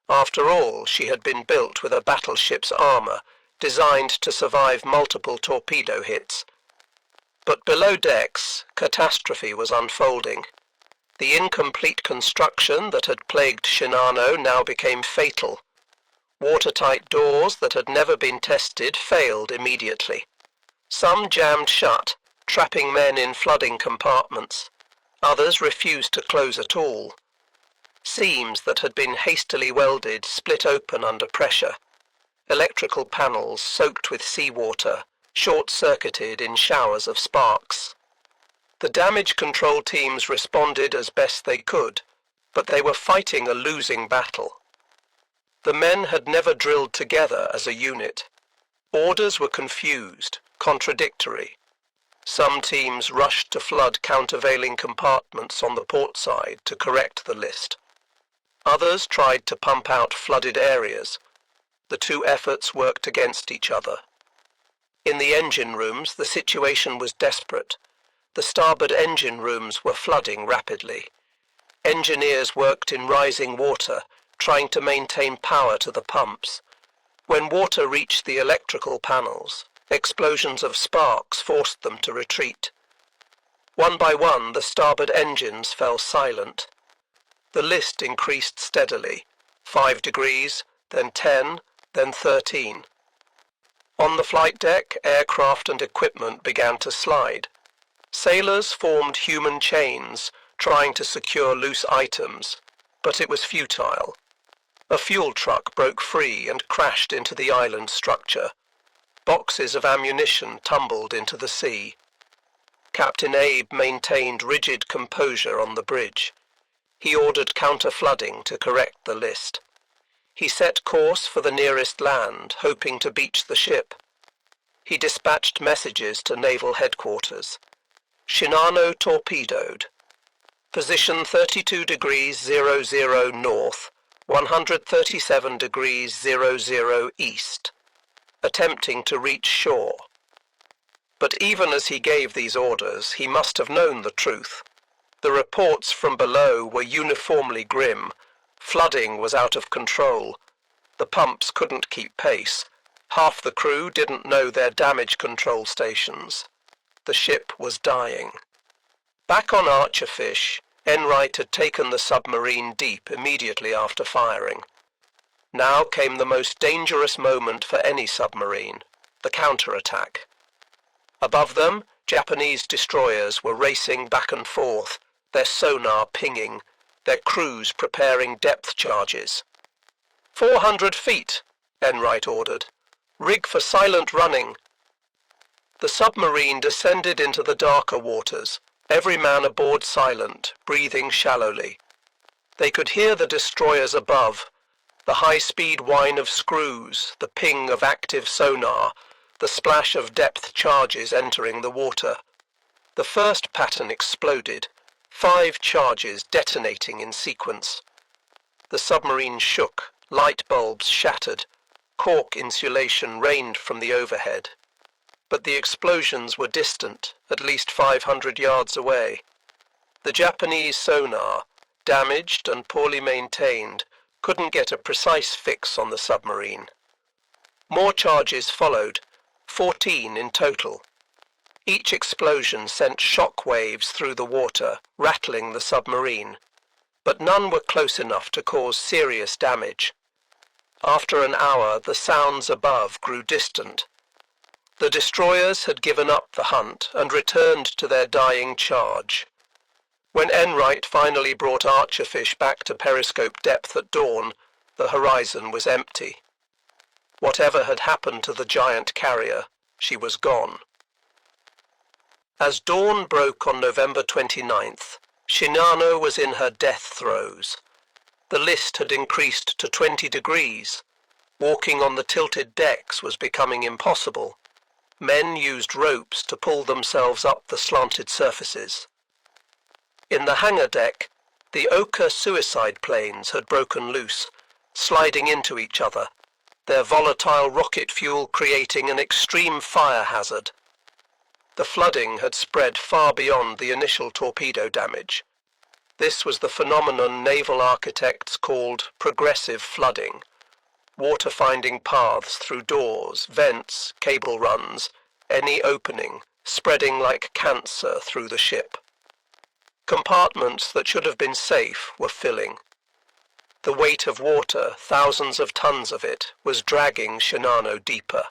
After all, she had been built with a battleship's armor, designed to survive multiple torpedo hits. But below decks, catastrophe was unfolding. The incomplete construction that had plagued Shinano now became fatal. Watertight doors that had never been tested failed immediately. Some jammed shut, trapping men in flooding compartments. Others refused to close at all. Seams that had been hastily welded split open under pressure. Electrical panels soaked with seawater, short-circuited in showers of sparks. The damage control teams responded as best they could, but they were fighting a losing battle. The men had never drilled together as a unit. Orders were confused, contradictory. Some teams rushed to flood countervailing compartments on the port side to correct the list. Others tried to pump out flooded areas. The two efforts worked against each other. In the engine rooms, the situation was desperate. The starboard engine rooms were flooding rapidly. Engineers worked in rising water, trying to maintain power to the pumps. When water reached the electrical panels, explosions of sparks forced them to retreat. One by one, the starboard engines fell silent. The list increased steadily, 5 degrees, then 10, then 13. On the flight deck, aircraft and equipment began to slide. Sailors formed human chains, trying to secure loose items, but it was futile. A fuel truck broke free and crashed into the island structure. Boxes of ammunition tumbled into the sea. Captain Abe maintained rigid composure on the bridge. He ordered counter-flooding to correct the list. He set course for the nearest land, hoping to beach the ship. He dispatched messages to Naval headquarters. Shinano torpedoed. Position 32 degrees 00 north, 137 degrees 00 east. Attempting to reach shore. But even as he gave these orders, he must have known the truth. The reports from below were uniformly grim. Flooding was out of control. The pumps couldn't keep pace. Half the crew didn't know their damage control stations. The ship was dying. Back on Archerfish, Enright had taken the submarine deep immediately after firing. Now came the most dangerous moment for any submarine, the counterattack. Above them, Japanese destroyers were racing back and forth, their sonar pinging, their crews preparing depth charges. 400 feet, Enright ordered. Rig for silent running. The submarine descended into the darker waters, every man aboard silent, breathing shallowly. They could hear the destroyers above, the high-speed whine of screws, the ping of active sonar, the splash of depth charges entering the water. The first pattern exploded, 5 charges detonating in sequence. The submarine shook, light bulbs shattered, cork insulation rained from the overhead. But the explosions were distant, at least 500 yards away. The Japanese sonar, damaged and poorly maintained, couldn't get a precise fix on the submarine. More charges followed, 14 in total. Each explosion sent shock waves through the water, rattling the submarine, but none were close enough to cause serious damage. After an hour, the sounds above grew distant. The destroyers had given up the hunt and returned to their dying charge. When Enright finally brought Archerfish back to periscope depth at dawn, the horizon was empty. Whatever had happened to the giant carrier, she was gone. As dawn broke on November 29th, Shinano was in her death throes. The list had increased to 20 degrees. Walking on the tilted decks was becoming impossible. Men used ropes to pull themselves up the slanted surfaces. In the hangar deck, the Oka suicide planes had broken loose, sliding into each other, their volatile rocket fuel creating an extreme fire hazard. The flooding had spread far beyond the initial torpedo damage. This was the phenomenon naval architects called progressive flooding, water finding paths through doors, vents, cable runs, any opening, spreading like cancer through the ship. Compartments that should have been safe were filling. The weight of water, thousands of tons of it, was dragging Shinano deeper.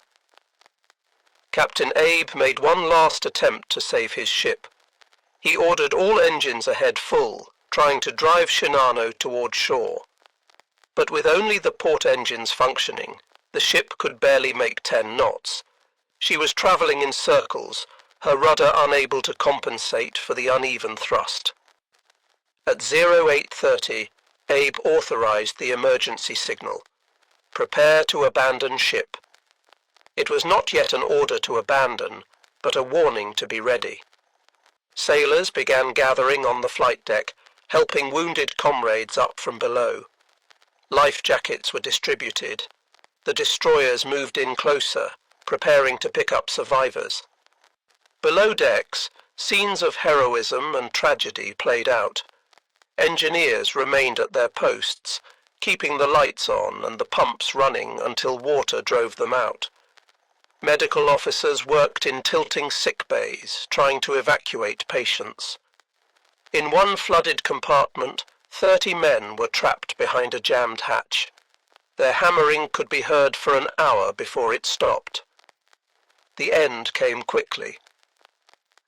Captain Abe made one last attempt to save his ship. He ordered all engines ahead full, trying to drive Shinano toward shore. But with only the port engines functioning, the ship could barely make 10 knots. She was traveling in circles, her rudder unable to compensate for the uneven thrust. At 0830, Abe authorized the emergency signal. Prepare to abandon ship. It was not yet an order to abandon, but a warning to be ready. Sailors began gathering on the flight deck, helping wounded comrades up from below. Life jackets were distributed. The destroyers moved in closer, preparing to pick up survivors. Below decks, scenes of heroism and tragedy played out. Engineers remained at their posts, keeping the lights on and the pumps running until water drove them out. Medical officers worked in tilting sick bays, trying to evacuate patients. In one flooded compartment, 30 men were trapped behind a jammed hatch. Their hammering could be heard for an hour before it stopped. The end came quickly.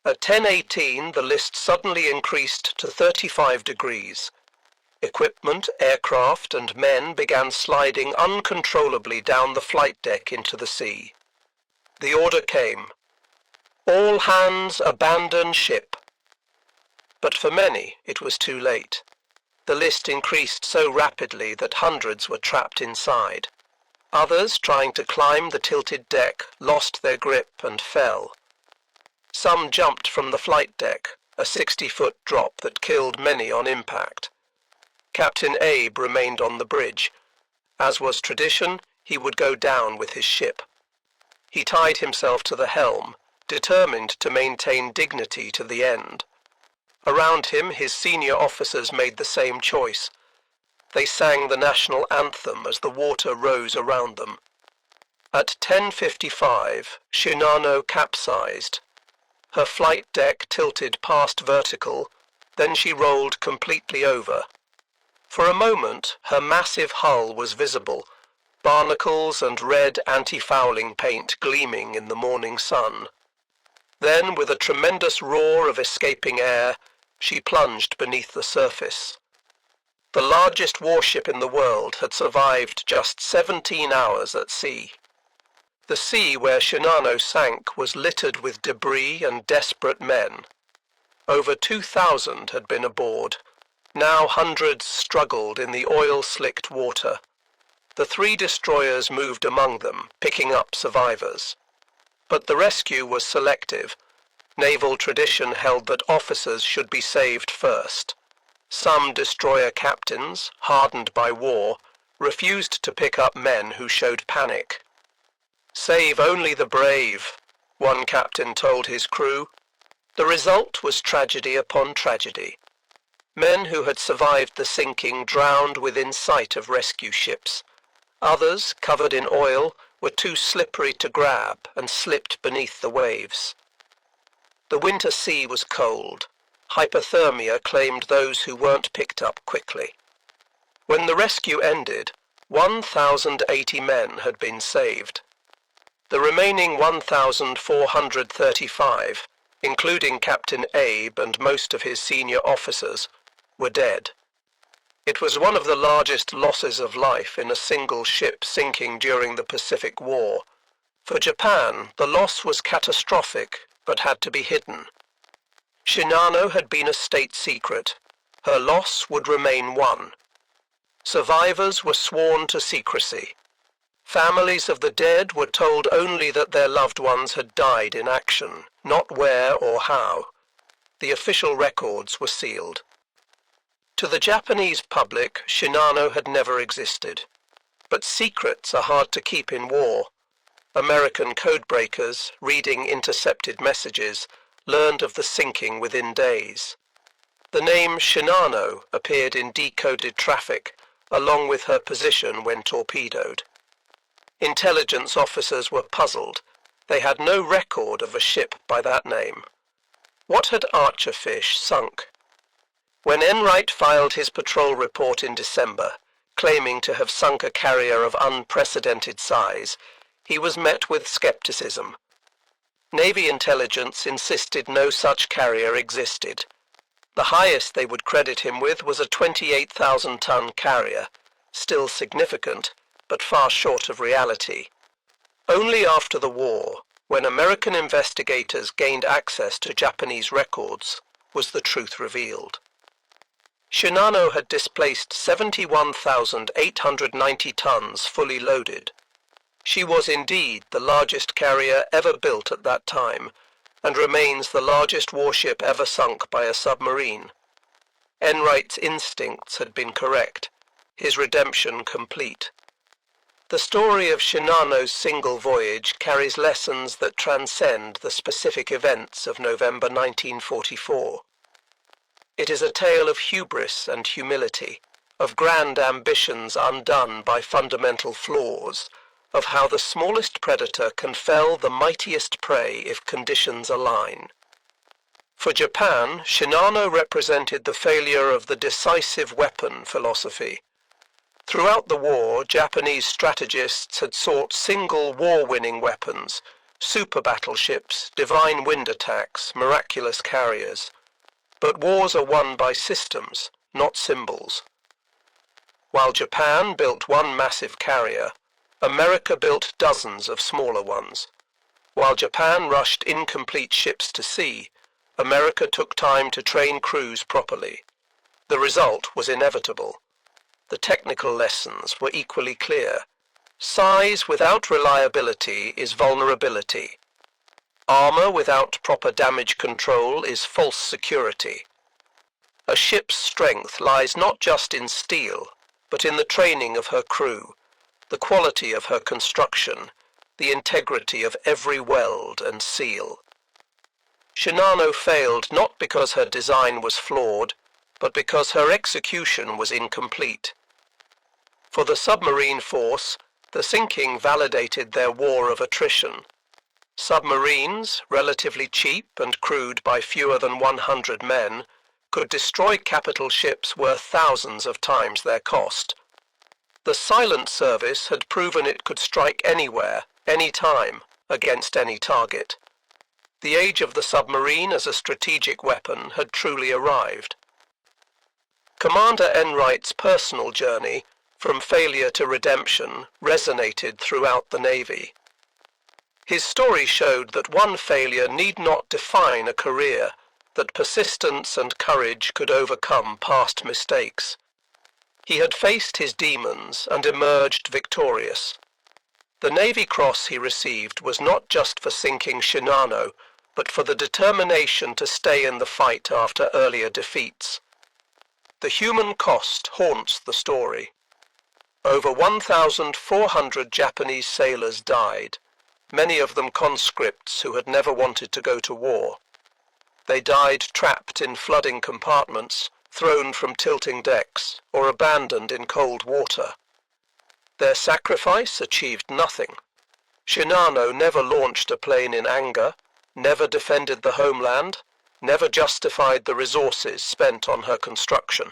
At 10:18, the list suddenly increased to 35 degrees. Equipment, aircraft, and men began sliding uncontrollably down the flight deck into the sea. The order came: all hands abandon ship. But for many, it was too late. The list increased so rapidly that hundreds were trapped inside. Others, trying to climb the tilted deck, lost their grip and fell. Some jumped from the flight deck, a 60-foot drop that killed many on impact. Captain Abe remained on the bridge. As was tradition, he would go down with his ship. He tied himself to the helm, determined to maintain dignity to the end. Around him, his senior officers made the same choice. They sang the national anthem as the water rose around them. At 10:55, Shinano capsized. Her flight deck tilted past vertical, then she rolled completely over. For a moment, her massive hull was visible, barnacles and red anti-fouling paint gleaming in the morning sun. Then, with a tremendous roar of escaping air, she plunged beneath the surface. The largest warship in the world had survived just 17 hours at sea. The sea where Shinano sank was littered with debris and desperate men. Over 2,000 had been aboard. Now hundreds struggled in the oil-slicked water. The 3 destroyers moved among them, picking up survivors. But the rescue was selective. Naval tradition held that officers should be saved first. Some destroyer captains, hardened by war, refused to pick up men who showed panic. "Save only the brave," one captain told his crew. The result was tragedy upon tragedy. Men who had survived the sinking drowned within sight of rescue ships. Others, covered in oil, were too slippery to grab and slipped beneath the waves. The winter sea was cold. Hypothermia claimed those who weren't picked up quickly. When the rescue ended, 1,080 men had been saved. The remaining 1,435, including Captain Abe and most of his senior officers, were dead. It was one of the largest losses of life in a single ship sinking during the Pacific War. For Japan, the loss was catastrophic, but had to be hidden. Shinano had been a state secret. Her loss would remain one. Survivors were sworn to secrecy. Families of the dead were told only that their loved ones had died in action, not where or how. The official records were sealed. To the Japanese public, Shinano had never existed. But secrets are hard to keep in war. American codebreakers, reading intercepted messages, learned of the sinking within days. The name Shinano appeared in decoded traffic, along with her position when torpedoed. Intelligence officers were puzzled. They had no record of a ship by that name. What had Archerfish sunk? When Enright filed his patrol report in December, claiming to have sunk a carrier of unprecedented size, he was met with skepticism. Navy intelligence insisted no such carrier existed. The highest they would credit him with was a 28,000-ton carrier, still significant, but far short of reality. Only after the war, when American investigators gained access to Japanese records, was the truth revealed. Shinano had displaced 71,890 tons fully loaded. She was indeed the largest carrier ever built at that time, and remains the largest warship ever sunk by a submarine. Enright's instincts had been correct. his redemption complete. The story of Shinano's single voyage carries lessons that transcend the specific events of November 1944. It is a tale of hubris and humility, of grand ambitions undone by fundamental flaws, of how the smallest predator can fell the mightiest prey if conditions align. For Japan, Shinano represented the failure of the decisive weapon philosophy. Throughout the war, Japanese strategists had sought single war-winning weapons, super battleships, divine wind attacks, miraculous carriers. But wars are won by systems, not symbols. While Japan built one massive carrier, America built dozens of smaller ones. While Japan rushed incomplete ships to sea, America took time to train crews properly. The result was inevitable. The technical lessons were equally clear. Size without reliability is vulnerability. Armor without proper damage control is false security. A ship's strength lies not just in steel, but in the training of her crew, the quality of her construction, the integrity of every weld and seal. Shinano failed not because her design was flawed, but because her execution was incomplete. For the submarine force, the sinking validated their war of attrition. Submarines, relatively cheap and crewed by fewer than 100 men, could destroy capital ships worth thousands of times their cost. The silent service had proven it could strike anywhere, any time, against any target. The age of the submarine as a strategic weapon had truly arrived. Commander Enright's personal journey, from failure to redemption, resonated throughout the Navy. His story showed that one failure need not define a career, that persistence and courage could overcome past mistakes. He had faced his demons and emerged victorious. The Navy Cross he received was not just for sinking Shinano, but for the determination to stay in the fight after earlier defeats. The human cost haunts the story. Over 1,400 Japanese sailors died, many of them conscripts who had never wanted to go to war. They died trapped in flooding compartments, thrown from tilting decks, or abandoned in cold water. Their sacrifice achieved nothing. Shinano never launched a plane in anger, never defended the homeland, never justified the resources spent on her construction.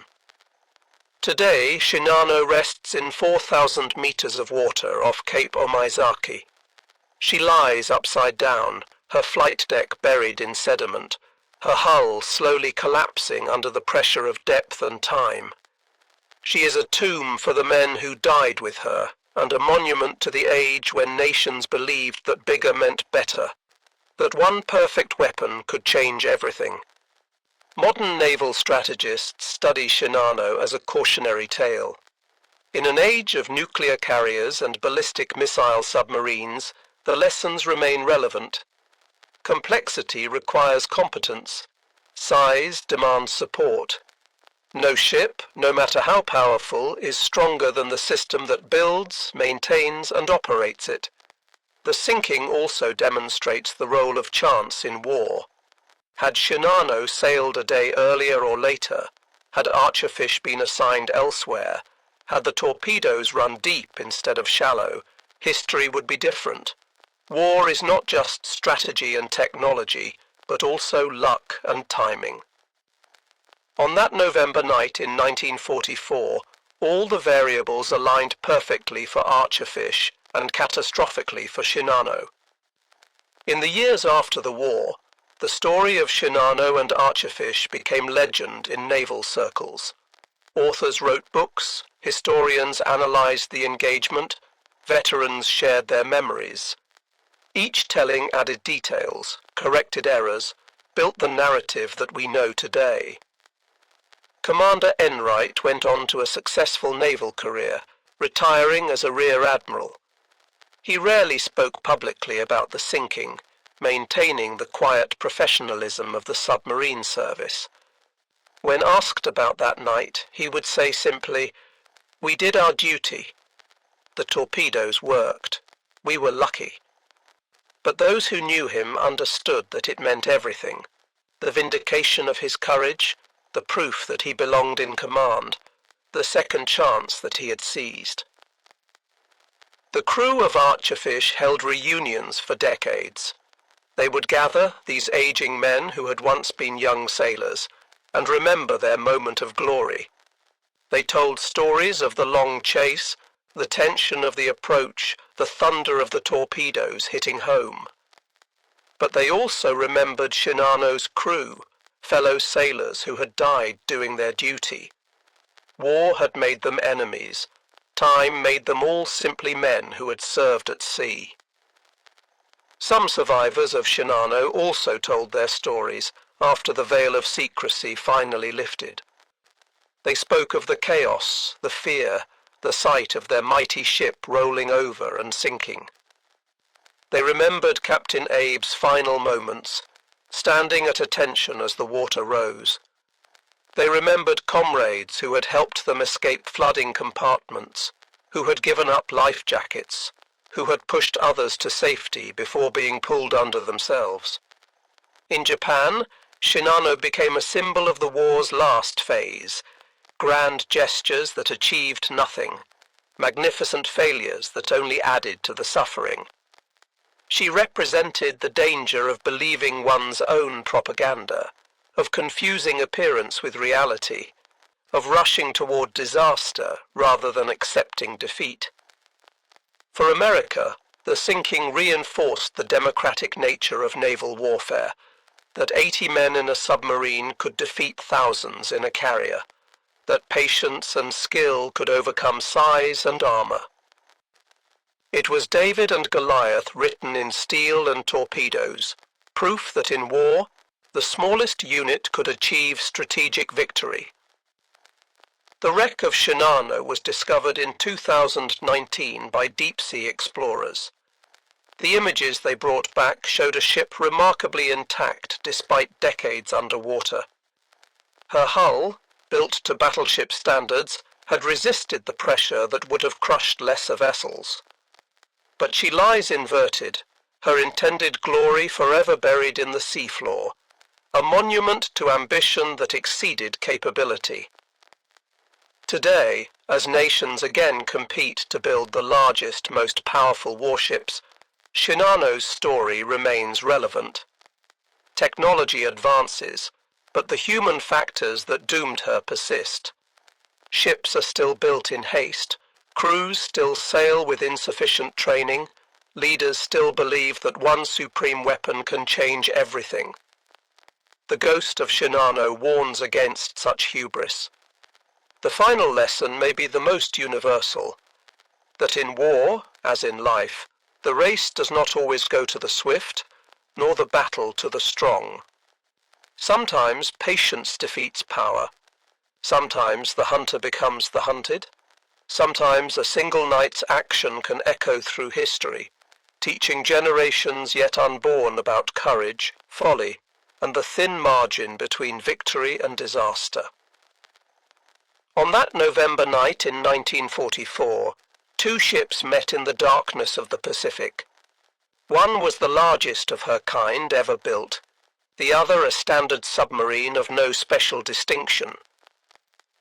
Today, Shinano rests in 4,000 meters of water off Cape Omaizaki. She lies upside down, her flight deck buried in sediment, her hull slowly collapsing under the pressure of depth and time. She is a tomb for the men who died with her, and a monument to the age when nations believed that bigger meant better, that one perfect weapon could change everything. Modern naval strategists study Shinano as a cautionary tale. In an age of nuclear carriers and ballistic missile submarines, the lessons remain relevant. Complexity requires competence. Size demands support. No ship, no matter how powerful, is stronger than the system that builds, maintains, and operates it. The sinking also demonstrates the role of chance in war. Had Shinano sailed a day earlier or later, had Archerfish been assigned elsewhere, had the torpedoes run deep instead of shallow, history would be different. War is not just strategy and technology, but also luck and timing. On that November night in 1944, all the variables aligned perfectly for Archerfish and catastrophically for Shinano. In the years after the war, the story of Shinano and Archerfish became legend in naval circles. Authors wrote books, historians analyzed the engagement, veterans shared their memories. Each telling added details, corrected errors, built the narrative that we know today. Commander Enright went on to a successful naval career, retiring as a rear admiral. He rarely spoke publicly about the sinking, maintaining the quiet professionalism of the submarine service. When asked about that night, he would say simply, We did our duty. The torpedoes worked. We were lucky. But those who knew him understood that it meant everything. The vindication of his courage, the proof that he belonged in command, the second chance that he had seized. The crew of Archerfish held reunions for decades. They would gather, these aging men who had once been young sailors, and remember their moment of glory. They told stories of the long chase, the tension of the approach, the thunder of the torpedoes hitting home. But they also remembered Shinano's crew, fellow sailors who had died doing their duty. War had made them enemies. Time made them all simply men who had served at sea. Some survivors of Shinano also told their stories after the veil of secrecy finally lifted. They spoke of the chaos, the fear, the sight of their mighty ship rolling over and sinking. They remembered Captain Abe's final moments, standing at attention as the water rose. They remembered comrades who had helped them escape flooding compartments, who had given up life jackets, who had pushed others to safety before being pulled under themselves. In Japan, Shinano became a symbol of the war's last phase, grand gestures that achieved nothing, magnificent failures that only added to the suffering. She represented the danger of believing one's own propaganda, of confusing appearance with reality, of rushing toward disaster rather than accepting defeat. For America, the sinking reinforced the democratic nature of naval warfare, that 80 men in a submarine could defeat thousands in a carrier, that patience and skill could overcome size and armor. It was David and Goliath written in steel and torpedoes, proof that in war, the smallest unit could achieve strategic victory. The wreck of Shinano was discovered in 2019 by deep-sea explorers. The images they brought back showed a ship remarkably intact despite decades underwater. Her hull, built to battleship standards, had resisted the pressure that would have crushed lesser vessels. But she lies inverted, her intended glory forever buried in the seafloor, a monument to ambition that exceeded capability. Today, as nations again compete to build the largest, most powerful warships, Shinano's story remains relevant. Technology advances, but the human factors that doomed her persist. Ships are still built in haste, crews still sail with insufficient training, leaders still believe that one supreme weapon can change everything. The ghost of Shinano warns against such hubris. The final lesson may be the most universal, that in war, as in life, the race does not always go to the swift, nor the battle to the strong. Sometimes patience defeats power. Sometimes the hunter becomes the hunted. Sometimes a single night's action can echo through history, teaching generations yet unborn about courage, folly, and the thin margin between victory and disaster. On that November night in 1944, two ships met in the darkness of the Pacific. One was the largest of her kind ever built, the other a standard submarine of no special distinction.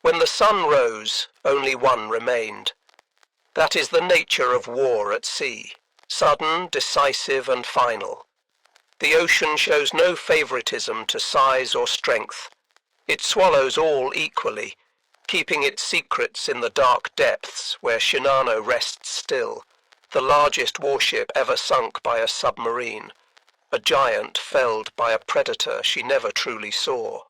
When the sun rose, only one remained. That is the nature of war at sea, sudden, decisive, and final. The ocean shows no favoritism to size or strength. It swallows all equally, keeping its secrets in the dark depths where Shinano rests still, the largest warship ever sunk by a submarine, a giant felled by a predator she never truly saw.